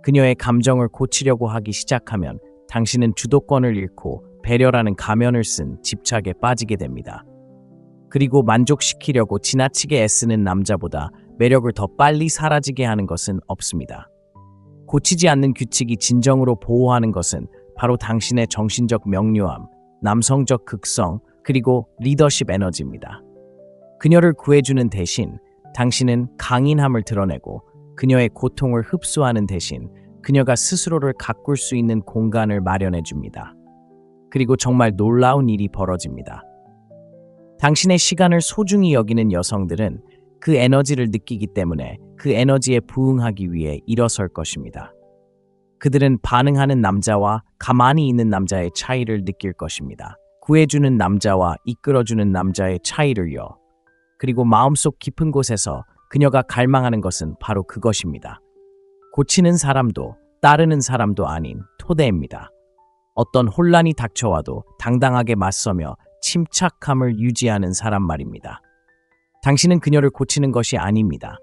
그녀의 감정을 고치려고 하기 시작하면 당신은 주도권을 잃고 배려라는 가면을 쓴 집착에 빠지게 됩니다. 그리고 만족시키려고 지나치게 애쓰는 남자보다 매력을 더 빨리 사라지게 하는 것은 없습니다. 고치지 않는 규칙이 진정으로 보호하는 것은 바로 당신의 정신적 명료함, 남성적 극성, 그리고 리더십 에너지입니다. 그녀를 구해주는 대신 당신은 강인함을 드러내고 그녀의 고통을 흡수하는 대신 그녀가 스스로를 가꿀 수 있는 공간을 마련해 줍니다. 그리고 정말 놀라운 일이 벌어집니다. 당신의 시간을 소중히 여기는 여성들은 그 에너지를 느끼기 때문에 그 에너지에 부응하기 위해 일어설 것입니다. 그들은 반응하는 남자와 가만히 있는 남자의 차이를 느낄 것입니다. 구해주는 남자와 이끌어주는 남자의 차이를요. 그리고 마음속 깊은 곳에서 그녀가 갈망하는 것은 바로 그것입니다. 고치는 사람도 따르는 사람도 아닌 토대입니다. 어떤 혼란이 닥쳐와도 당당하게 맞서며 침착함을 유지하는 사람 말입니다. 당신은 그녀를 고치는 것이 아닙니다.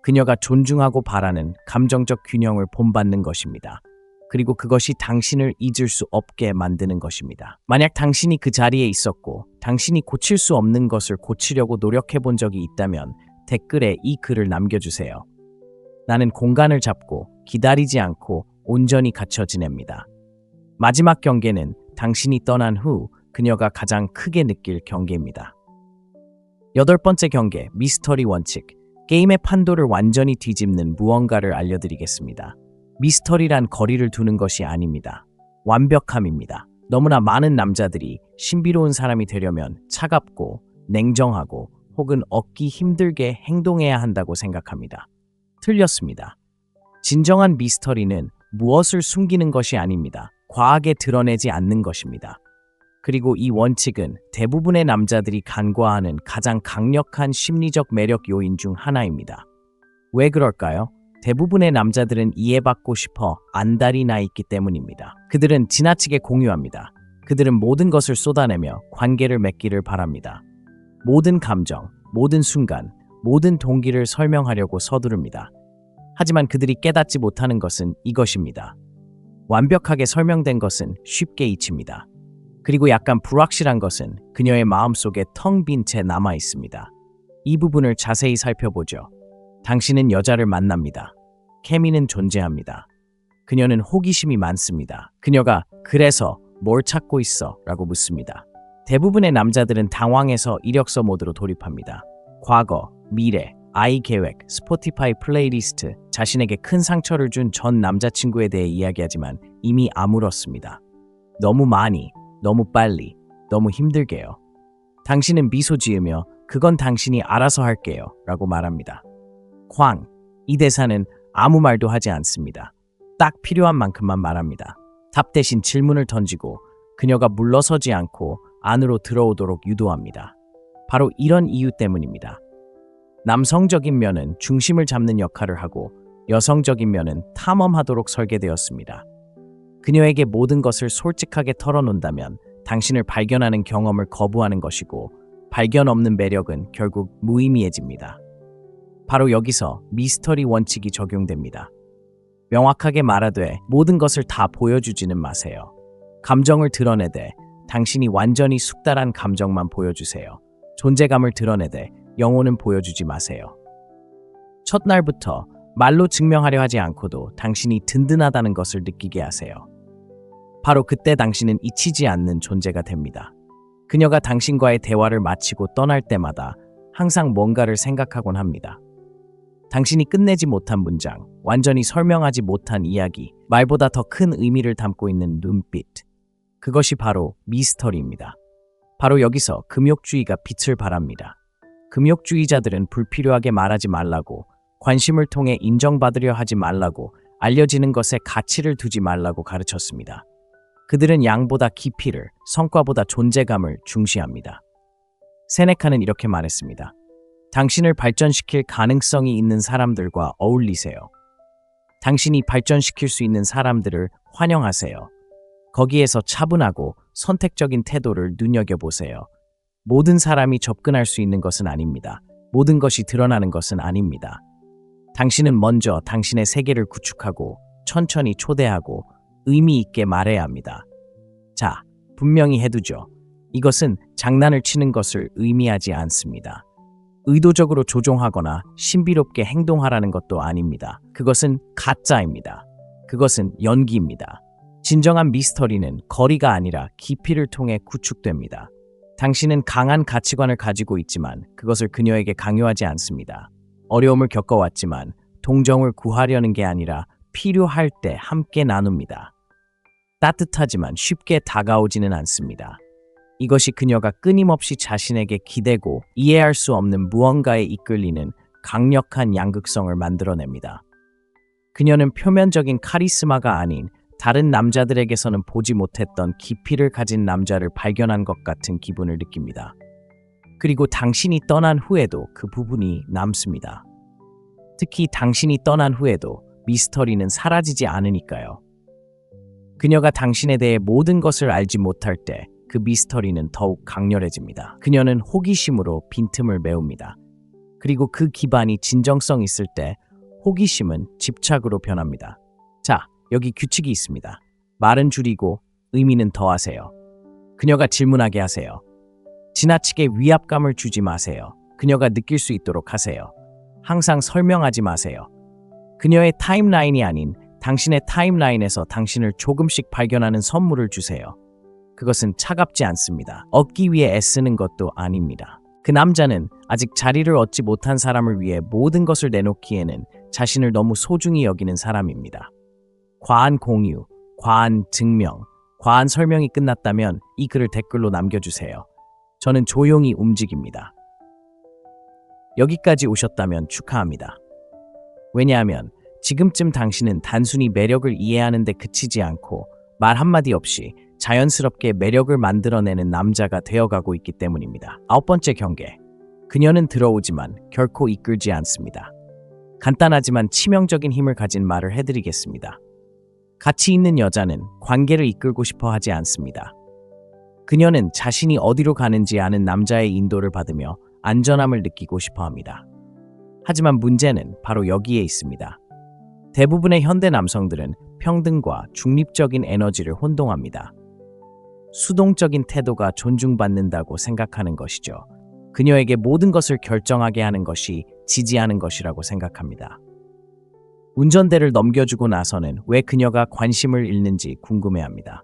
그녀가 존중하고 바라는 감정적 균형을 본받는 것입니다. 그리고 그것이 당신을 잊을 수 없게 만드는 것입니다. 만약 당신이 그 자리에 있었고 당신이 고칠 수 없는 것을 고치려고 노력해 본 적이 있다면 댓글에 이 글을 남겨주세요. 나는 공간을 잡고 기다리지 않고 온전히 갇혀 지냅니다. 마지막 경계는 당신이 떠난 후 그녀가 가장 크게 느낄 경계입니다. 8번째 경계, 미스터리 원칙. 게임의 판도를 완전히 뒤집는 무언가를 알려드리겠습니다. 미스터리란 거리를 두는 것이 아닙니다. 완벽함입니다. 너무나 많은 남자들이 신비로운 사람이 되려면 차갑고 냉정하고 혹은 얻기 힘들게 행동해야 한다고 생각합니다. 틀렸습니다. 진정한 미스터리는 무엇을 숨기는 것이 아닙니다. 과하게 드러내지 않는 것입니다. 그리고 이 원칙은 대부분의 남자들이 간과하는 가장 강력한 심리적 매력 요인 중 하나입니다. 왜 그럴까요? 대부분의 남자들은 이해받고 싶어 안달이 나 있기 때문입니다. 그들은 지나치게 공유합니다. 그들은 모든 것을 쏟아내며 관계를 맺기를 바랍니다. 모든 감정, 모든 순간, 모든 동기를 설명하려고 서두릅니다. 하지만 그들이 깨닫지 못하는 것은 이것입니다. 완벽하게 설명된 것은 쉽게 잊힙니다. 그리고 약간 불확실한 것은 그녀의 마음속에 텅 빈 채 남아 있습니다. 이 부분을 자세히 살펴보죠. 당신은 여자를 만납니다. 케미는 존재합니다. 그녀는 호기심이 많습니다. 그녀가 그래서 뭘 찾고 있어? 라고 묻습니다. 대부분의 남자들은 당황해서 이력서 모드로 돌입합니다. 과거, 미래, 아이 계획, 스포티파이 플레이리스트, 자신에게 큰 상처를 준 전 남자친구에 대해 이야기하지만 이미 아물었습니다. 너무 많이, 너무 빨리, 너무 힘들게요. 당신은 미소 지으며 그건 당신이 알아서 할게요 라고 말합니다. 이 대사는 아무 말도 하지 않습니다. 딱 필요한 만큼만 말합니다. 답 대신 질문을 던지고 그녀가 물러서지 않고 안으로 들어오도록 유도합니다. 바로 이런 이유 때문입니다. 남성적인 면은 중심을 잡는 역할을 하고 여성적인 면은 탐험하도록 설계되었습니다. 그녀에게 모든 것을 솔직하게 털어놓는다면 당신을 발견하는 경험을 거부하는 것이고 발견 없는 매력은 결국 무의미해집니다. 바로 여기서 미스터리 원칙이 적용됩니다. 명확하게 말하되 모든 것을 다 보여주지는 마세요. 감정을 드러내되 당신이 완전히 숙달한 감정만 보여주세요. 존재감을 드러내되 영혼은 보여주지 마세요. 첫날부터 말로 증명하려 하지 않고도 당신이 든든하다는 것을 느끼게 하세요. 바로 그때 당신은 잊히지 않는 존재가 됩니다. 그녀가 당신과의 대화를 마치고 떠날 때마다 항상 뭔가를 생각하곤 합니다. 당신이 끝내지 못한 문장, 완전히 설명하지 못한 이야기, 말보다 더 큰 의미를 담고 있는 눈빛. 그것이 바로 미스터리입니다. 바로 여기서 금욕주의가 빛을 발합니다. 금욕주의자들은 불필요하게 말하지 말라고, 관심을 통해 인정받으려 하지 말라고, 알려지는 것에 가치를 두지 말라고 가르쳤습니다. 그들은 양보다 깊이를, 성과보다 존재감을 중시합니다. 세네카는 이렇게 말했습니다. 당신을 발전시킬 가능성이 있는 사람들과 어울리세요. 당신이 발전시킬 수 있는 사람들을 환영하세요. 거기에서 차분하고 선택적인 태도를 눈여겨보세요. 모든 사람이 접근할 수 있는 것은 아닙니다. 모든 것이 드러나는 것은 아닙니다. 당신은 먼저 당신의 세계를 구축하고 천천히 초대하고 의미 있게 말해야 합니다. 자, 분명히 해두죠. 이것은 장난을 치는 것을 의미하지 않습니다. 의도적으로 조종하거나 신비롭게 행동하라는 것도 아닙니다. 그것은 가짜입니다. 그것은 연기입니다. 진정한 미스터리는 거리가 아니라 깊이를 통해 구축됩니다. 당신은 강한 가치관을 가지고 있지만 그것을 그녀에게 강요하지 않습니다. 어려움을 겪어왔지만 동정을 구하려는 게 아니라 필요할 때 함께 나눕니다. 따뜻하지만 쉽게 다가오지는 않습니다. 이것이 그녀가 끊임없이 자신에게 기대고 이해할 수 없는 무언가에 이끌리는 강력한 양극성을 만들어냅니다. 그녀는 표면적인 카리스마가 아닌 다른 남자들에게서는 보지 못했던 깊이를 가진 남자를 발견한 것 같은 기분을 느낍니다. 그리고 당신이 떠난 후에도 그 부분이 남습니다. 특히 당신이 떠난 후에도 미스터리는 사라지지 않으니까요. 그녀가 당신에 대해 모든 것을 알지 못할 때 그 미스터리는 더욱 강렬해집니다. 그녀는 호기심으로 빈틈을 메웁니다. 그리고 그 기반이 진정성 있을 때 호기심은 집착으로 변합니다. 자, 여기 규칙이 있습니다. 말은 줄이고 의미는 더하세요. 그녀가 질문하게 하세요. 지나치게 위압감을 주지 마세요. 그녀가 느낄 수 있도록 하세요. 항상 설명하지 마세요. 그녀의 타임라인이 아닌 당신의 타임라인에서 당신을 조금씩 발견하는 선물을 주세요. 그것은 차갑지 않습니다. 얻기 위해 애쓰는 것도 아닙니다. 그 남자는 아직 자리를 얻지 못한 사람을 위해 모든 것을 내놓기에는 자신을 너무 소중히 여기는 사람입니다. 과한 공유, 과한 증명, 과한 설명이 끝났다면 이 글을 댓글로 남겨주세요. 저는 조용히 움직입니다. 여기까지 오셨다면 축하합니다. 왜냐하면 지금쯤 당신은 단순히 매력을 이해하는 데 그치지 않고 말 한마디 없이 자연스럽게 매력을 만들어내는 남자가 되어가고 있기 때문입니다. 9번째 경계. 그녀는 들어오지만 결코 이끌지 않습니다. 간단하지만 치명적인 힘을 가진 말을 해드리겠습니다. 가치 있는 여자는 관계를 이끌고 싶어 하지 않습니다. 그녀는 자신이 어디로 가는지 아는 남자의 인도를 받으며 안전함을 느끼고 싶어 합니다. 하지만 문제는 바로 여기에 있습니다. 대부분의 현대 남성들은 평등과 중립적인 에너지를 혼동합니다. 수동적인 태도가 존중받는다고 생각하는 것이죠. 그녀에게 모든 것을 결정하게 하는 것이 지지하는 것이라고 생각합니다. 운전대를 넘겨주고 나서는 왜 그녀가 관심을 잃는지 궁금해합니다.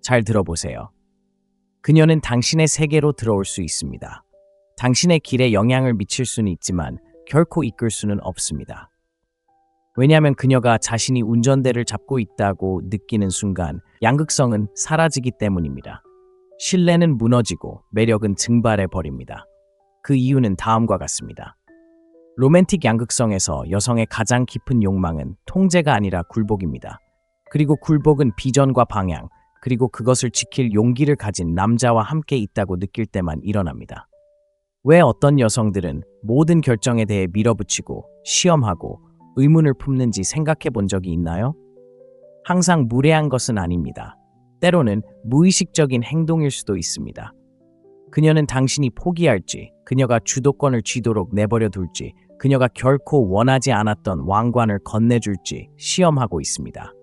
잘 들어보세요. 그녀는 당신의 세계로 들어올 수 있습니다. 당신의 길에 영향을 미칠 수는 있지만 결코 이끌 수는 없습니다. 왜냐하면 그녀가 자신이 운전대를 잡고 있다고 느끼는 순간 양극성은 사라지기 때문입니다. 신뢰는 무너지고 매력은 증발해버립니다. 그 이유는 다음과 같습니다. 로맨틱 양극성에서 여성의 가장 깊은 욕망은 통제가 아니라 굴복입니다. 그리고 굴복은 비전과 방향, 그리고 그것을 지킬 용기를 가진 남자와 함께 있다고 느낄 때만 일어납니다. 왜 어떤 여성들은 모든 결정에 대해 밀어붙이고 시험하고 의문을 품는지 생각해 본 적이 있나요? 항상 무례한 것은 아닙니다. 때로는 무의식적인 행동일 수도 있습니다. 그녀는 당신이 포기할지, 그녀가 주도권을 쥐도록 내버려 둘지, 그녀가 결코 원하지 않았던 왕관을 건네줄지 시험하고 있습니다.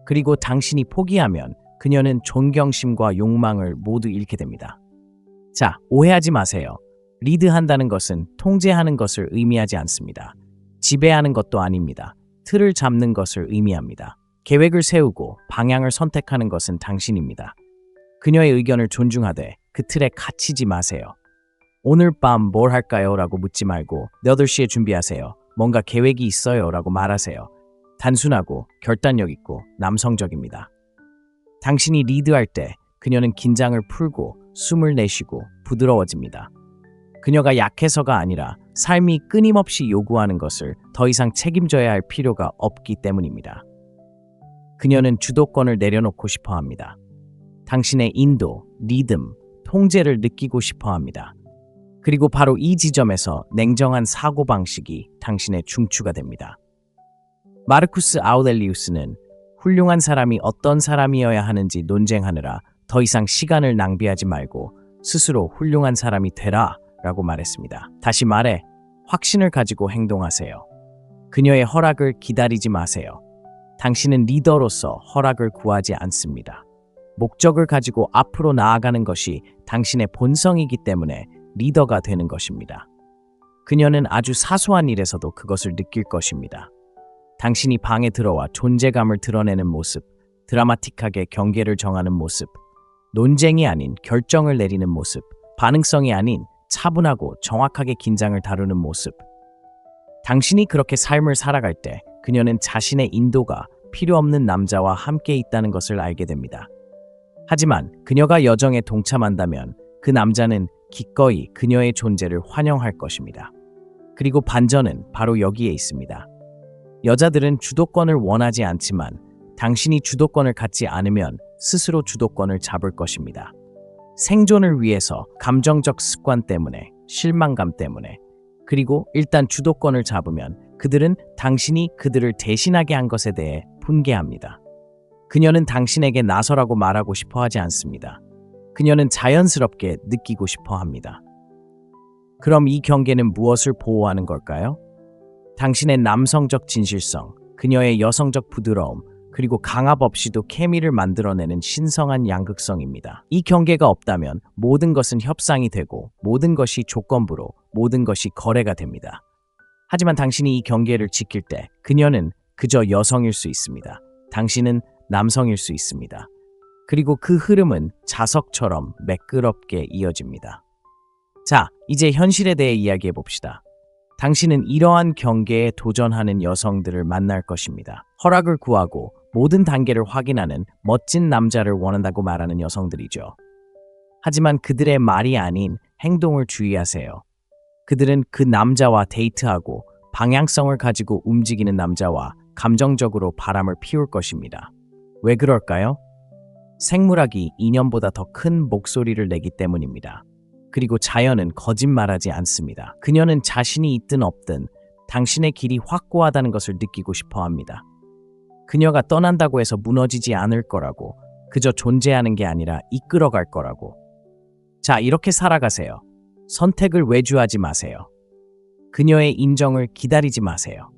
그리고 당신이 포기하면 그녀는 존경심과 욕망을 모두 잃게 됩니다. 자, 오해하지 마세요. 리드한다는 것은 통제하는 것을 의미하지 않습니다. 지배하는 것도 아닙니다. 틀을 잡는 것을 의미합니다. 계획을 세우고 방향을 선택하는 것은 당신입니다. 그녀의 의견을 존중하되 그 틀에 갇히지 마세요. 오늘 밤 뭘 할까요? 라고 묻지 말고 8시에 준비하세요. 뭔가 계획이 있어요? 라고 말하세요. 단순하고 결단력 있고 남성적입니다. 당신이 리드할 때 그녀는 긴장을 풀고 숨을 내쉬고 부드러워집니다. 그녀가 약해서가 아니라 삶이 끊임없이 요구하는 것을 더 이상 책임져야 할 필요가 없기 때문입니다. 그녀는 주도권을 내려놓고 싶어 합니다. 당신의 인도, 리듬, 통제를 느끼고 싶어 합니다. 그리고 바로 이 지점에서 냉정한 사고방식이 당신의 중추가 됩니다. 마르쿠스 아우렐리우스는 훌륭한 사람이 어떤 사람이어야 하는지 논쟁하느라 더 이상 시간을 낭비하지 말고 스스로 훌륭한 사람이 되라 라고 말했습니다. 다시 말해, 확신을 가지고 행동하세요. 그녀의 허락을 기다리지 마세요. 당신은 리더로서 허락을 구하지 않습니다. 목적을 가지고 앞으로 나아가는 것이 당신의 본성이기 때문에 리더가 되는 것입니다. 그녀는 아주 사소한 일에서도 그것을 느낄 것입니다. 당신이 방에 들어와 존재감을 드러내는 모습, 드라마틱하게 경계를 정하는 모습, 논쟁이 아닌 결정을 내리는 모습, 반응성이 아닌 차분하고 정확하게 긴장을 다루는 모습. 당신이 그렇게 삶을 살아갈 때 그녀는 자신의 인도가 필요 없는 남자와 함께 있다는 것을 알게 됩니다. 하지만 그녀가 여정에 동참한다면 그 남자는 기꺼이 그녀의 존재를 환영할 것입니다. 그리고 반전은 바로 여기에 있습니다. 여자들은 주도권을 원하지 않지만 당신이 주도권을 갖지 않으면 스스로 주도권을 잡을 것입니다. 생존을 위해서 감정적 습관 때문에, 실망감 때문에, 그리고 일단 주도권을 잡으면 그들은 당신이 그들을 대신하게 한 것에 대해 분개합니다. 그녀는 당신에게 나서라고 말하고 싶어 하지 않습니다. 그녀는 자연스럽게 느끼고 싶어 합니다. 그럼 이 경계는 무엇을 보호하는 걸까요? 당신의 남성적 진실성, 그녀의 여성적 부드러움, 그리고 강압 없이도 케미를 만들어내는 신성한 양극성입니다. 이 경계가 없다면 모든 것은 협상이 되고 모든 것이 조건부로 모든 것이 거래가 됩니다. 하지만 당신이 이 경계를 지킬 때 그녀는 그저 여성일 수 있습니다. 당신은 남성일 수 있습니다. 그리고 그 흐름은 자석처럼 매끄럽게 이어집니다. 자, 이제 현실에 대해 이야기해 봅시다. 당신은 이러한 경계에 도전하는 여성들을 만날 것입니다. 허락을 구하고 모든 단계를 확인하는 멋진 남자를 원한다고 말하는 여성들이죠. 하지만 그들의 말이 아닌 행동을 주의하세요. 그들은 그 남자와 데이트하고 방향성을 가지고 움직이는 남자와 감정적으로 바람을 피울 것입니다. 왜 그럴까요? 생물학이 이념보다 더 큰 목소리를 내기 때문입니다. 그리고 자연은 거짓말하지 않습니다. 그녀는 자신이 있든 없든 당신의 길이 확고하다는 것을 느끼고 싶어 합니다. 그녀가 떠난다고 해서 무너지지 않을 거라고, 그저 존재하는 게 아니라 이끌어갈 거라고. 자, 이렇게 살아가세요. 선택을 외주하지 마세요. 그녀의 인정을 기다리지 마세요.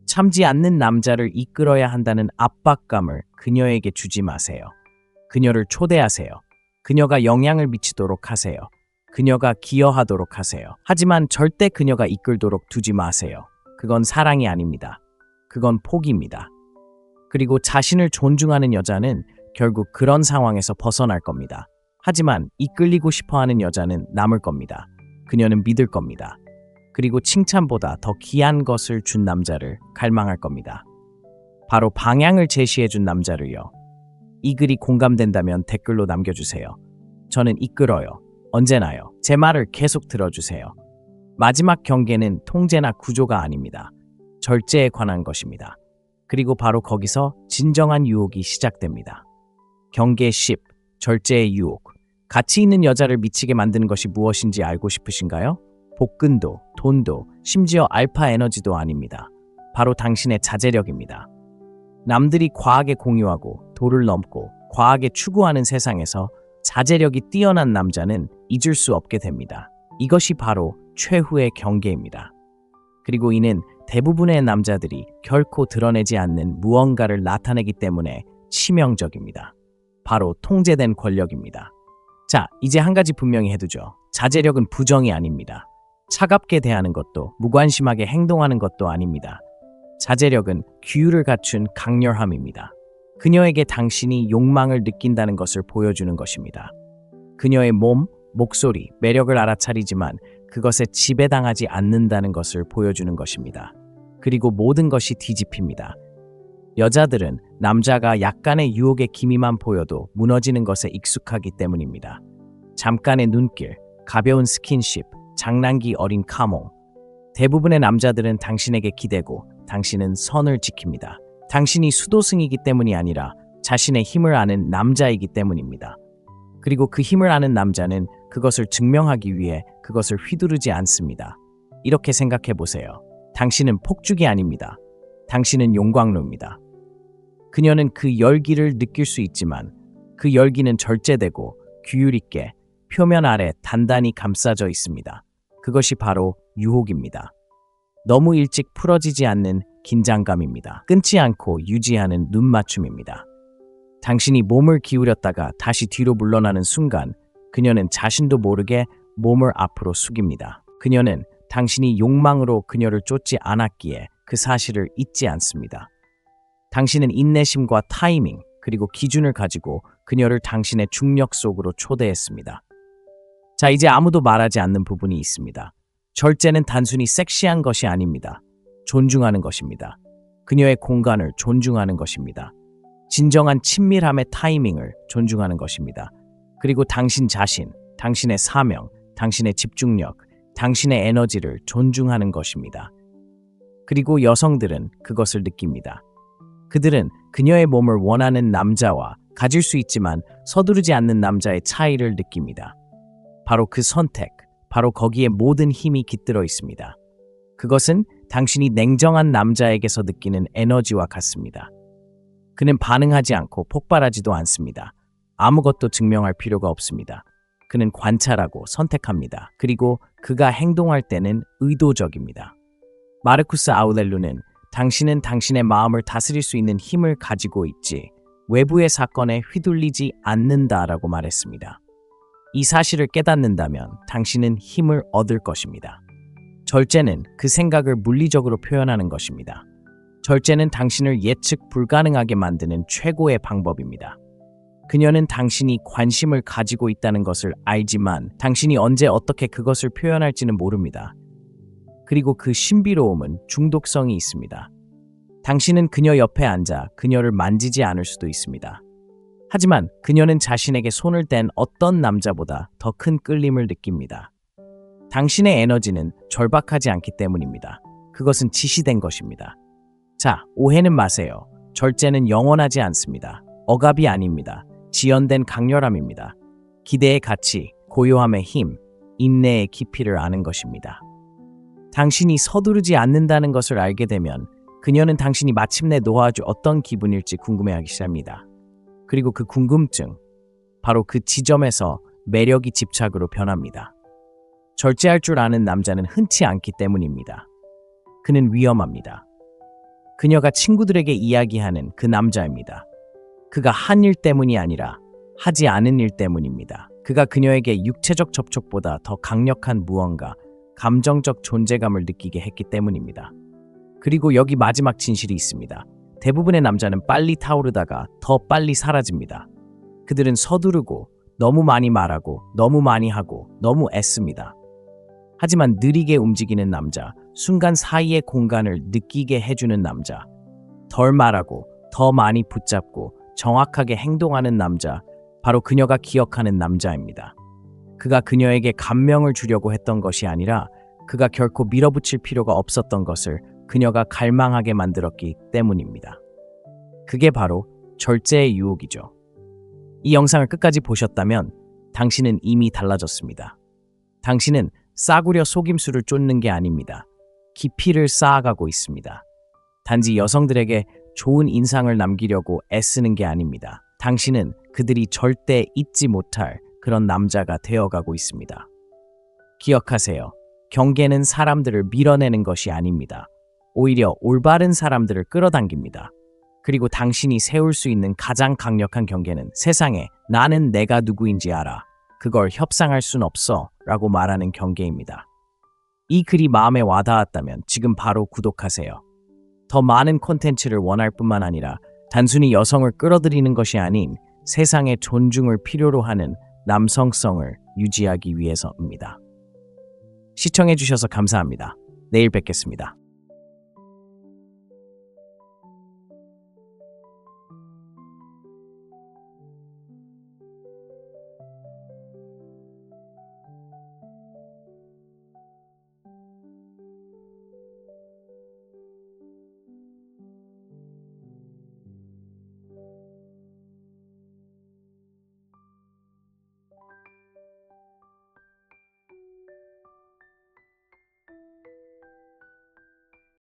참지 않는 남자를 이끌어야 한다는 압박감을 그녀에게 주지 마세요. 그녀를 초대하세요. 그녀가 영향을 미치도록 하세요. 그녀가 기여하도록 하세요. 하지만 절대 그녀가 이끌도록 두지 마세요. 그건 사랑이 아닙니다. 그건 포기입니다. 그리고 자신을 존중하는 여자는 결국 그런 상황에서 벗어날 겁니다. 하지만 이끌리고 싶어하는 여자는 남을 겁니다. 그녀는 믿을 겁니다. 그리고 칭찬보다 더 귀한 것을 준 남자를 갈망할 겁니다. 바로 방향을 제시해준 남자를요. 이 글이 공감된다면 댓글로 남겨주세요. 저는 이끌어요. 언제나요. 제 말을 계속 들어주세요. 마지막 경계는 통제나 구조가 아닙니다. 절제에 관한 것입니다. 그리고 바로 거기서 진정한 유혹이 시작됩니다. 경계 10. 절제의 유혹. 가치 있는 여자를 미치게 만드는 것이 무엇인지 알고 싶으신가요? 복근도, 돈도, 심지어 알파 에너지도 아닙니다. 바로 당신의 자제력입니다. 남들이 과하게 공유하고 도를 넘고 과하게 추구하는 세상에서 자제력이 뛰어난 남자는 잊을 수 없게 됩니다. 이것이 바로 최후의 경계입니다. 그리고 이는 대부분의 남자들이 결코 드러내지 않는 무언가를 나타내기 때문에 치명적입니다. 바로 통제된 권력입니다. 자, 이제 한 가지 분명히 해두죠. 자제력은 부정이 아닙니다. 차갑게 대하는 것도 무관심하게 행동하는 것도 아닙니다. 자제력은 규율을 갖춘 강렬함입니다. 그녀에게 당신이 욕망을 느낀다는 것을 보여주는 것입니다. 그녀의 몸, 목소리, 매력을 알아차리지만 그것에 지배당하지 않는다는 것을 보여주는 것입니다. 그리고 모든 것이 뒤집힙니다. 여자들은 남자가 약간의 유혹의 기미만 보여도 무너지는 것에 익숙하기 때문입니다. 잠깐의 눈길, 가벼운 스킨십, 장난기 어린 카몽. 대부분의 남자들은 당신에게 기대고 당신은 선을 지킵니다. 당신이 수도승이기 때문이 아니라 자신의 힘을 아는 남자이기 때문입니다. 그리고 그 힘을 아는 남자는 그것을 증명하기 위해 그것을 휘두르지 않습니다. 이렇게 생각해 보세요. 당신은 폭죽이 아닙니다. 당신은 용광로입니다. 그녀는 그 열기를 느낄 수 있지만 그 열기는 절제되고 규율 있게 표면 아래 단단히 감싸져 있습니다. 그것이 바로 유혹입니다. 너무 일찍 풀어지지 않는 긴장감입니다. 끊지 않고 유지하는 눈맞춤입니다. 당신이 몸을 기울였다가 다시 뒤로 물러나는 순간 그녀는 자신도 모르게 몸을 앞으로 숙입니다. 그녀는 당신이 욕망으로 그녀를 쫓지 않았기에 그 사실을 잊지 않습니다. 당신은 인내심과 타이밍 그리고 기준을 가지고 그녀를 당신의 중력 속으로 초대했습니다. 자, 이제 아무도 말하지 않는 부분이 있습니다. 절제는 단순히 섹시한 것이 아닙니다. 존중하는 것입니다. 그녀의 공간을 존중하는 것입니다. 진정한 친밀함의 타이밍을 존중하는 것입니다. 그리고 당신 자신, 당신의 사명, 당신의 집중력, 당신의 에너지를 존중하는 것입니다. 그리고 여성들은 그것을 느낍니다. 그들은 그녀의 몸을 원하는 남자와 가질 수 있지만 서두르지 않는 남자의 차이를 느낍니다. 바로 그 선택, 바로 거기에 모든 힘이 깃들어 있습니다. 그것은 당신이 냉정한 남자에게서 느끼는 에너지와 같습니다. 그는 반응하지 않고 폭발하지도 않습니다. 아무것도 증명할 필요가 없습니다. 그는 관찰하고 선택합니다. 그리고 그가 행동할 때는 의도적입니다. 마르쿠스 아우렐루는 당신은 당신의 마음을 다스릴 수 있는 힘을 가지고 있지 외부의 사건에 휘둘리지 않는다라고 말했습니다. 이 사실을 깨닫는다면 당신은 힘을 얻을 것입니다. 절제는 그 생각을 물리적으로 표현하는 것입니다. 절제는 당신을 예측 불가능하게 만드는 최고의 방법입니다. 그녀는 당신이 관심을 가지고 있다는 것을 알지만 당신이 언제 어떻게 그것을 표현할지는 모릅니다. 그리고 그 신비로움은 중독성이 있습니다. 당신은 그녀 옆에 앉아 그녀를 만지지 않을 수도 있습니다. 하지만 그녀는 자신에게 손을 댄 어떤 남자보다 더 큰 끌림을 느낍니다. 당신의 에너지는 절박하지 않기 때문입니다. 그것은 지시된 것입니다. 자, 오해는 마세요. 절제는 영원하지 않습니다. 억압이 아닙니다. 지연된 강렬함입니다. 기대의 가치, 고요함의 힘, 인내의 깊이를 아는 것입니다. 당신이 서두르지 않는다는 것을 알게 되면 그녀는 당신이 마침내 놓아줄 어떤 기분일지 궁금해하기 시작합니다. 그리고 그 궁금증, 바로 그 지점에서 매력이 집착으로 변합니다. 절제할 줄 아는 남자는 흔치 않기 때문입니다. 그는 위험합니다. 그녀가 친구들에게 이야기하는 그 남자입니다. 그가 한 일 때문이 아니라 하지 않은 일 때문입니다. 그가 그녀에게 육체적 접촉보다 더 강력한 무언가, 감정적 존재감을 느끼게 했기 때문입니다. 그리고 여기 마지막 진실이 있습니다. 대부분의 남자는 빨리 타오르다가 더 빨리 사라집니다. 그들은 서두르고 너무 많이 말하고 너무 많이 하고 너무 애씁니다. 하지만 느리게 움직이는 남자, 순간 사이의 공간을 느끼게 해주는 남자, 덜 말하고 더 많이 붙잡고 정확하게 행동하는 남자, 바로 그녀가 기억하는 남자입니다. 그가 그녀에게 감명을 주려고 했던 것이 아니라 그가 결코 밀어붙일 필요가 없었던 것을 그녀가 갈망하게 만들었기 때문입니다. 그게 바로 절제의 유혹이죠. 이 영상을 끝까지 보셨다면 당신은 이미 달라졌습니다. 당신은 싸구려 속임수를 쫓는 게 아닙니다. 깊이를 쌓아가고 있습니다. 단지 여성들에게 좋은 인상을 남기려고 애쓰는 게 아닙니다. 당신은 그들이 절대 잊지 못할 그런 남자가 되어가고 있습니다. 기억하세요. 경계는 사람들을 밀어내는 것이 아닙니다. 오히려 올바른 사람들을 끌어당깁니다. 그리고 당신이 세울 수 있는 가장 강력한 경계는 세상에 나는 내가 누구인지 알아. 그걸 협상할 순 없어 라고 말하는 경계입니다. 이 글이 마음에 와닿았다면 지금 바로 구독하세요. 더 많은 콘텐츠를 원할 뿐만 아니라 단순히 여성을 끌어들이는 것이 아닌 세상의 존중을 필요로 하는 남성성을 유지하기 위해서입니다. 시청해주셔서 감사합니다. 내일 뵙겠습니다.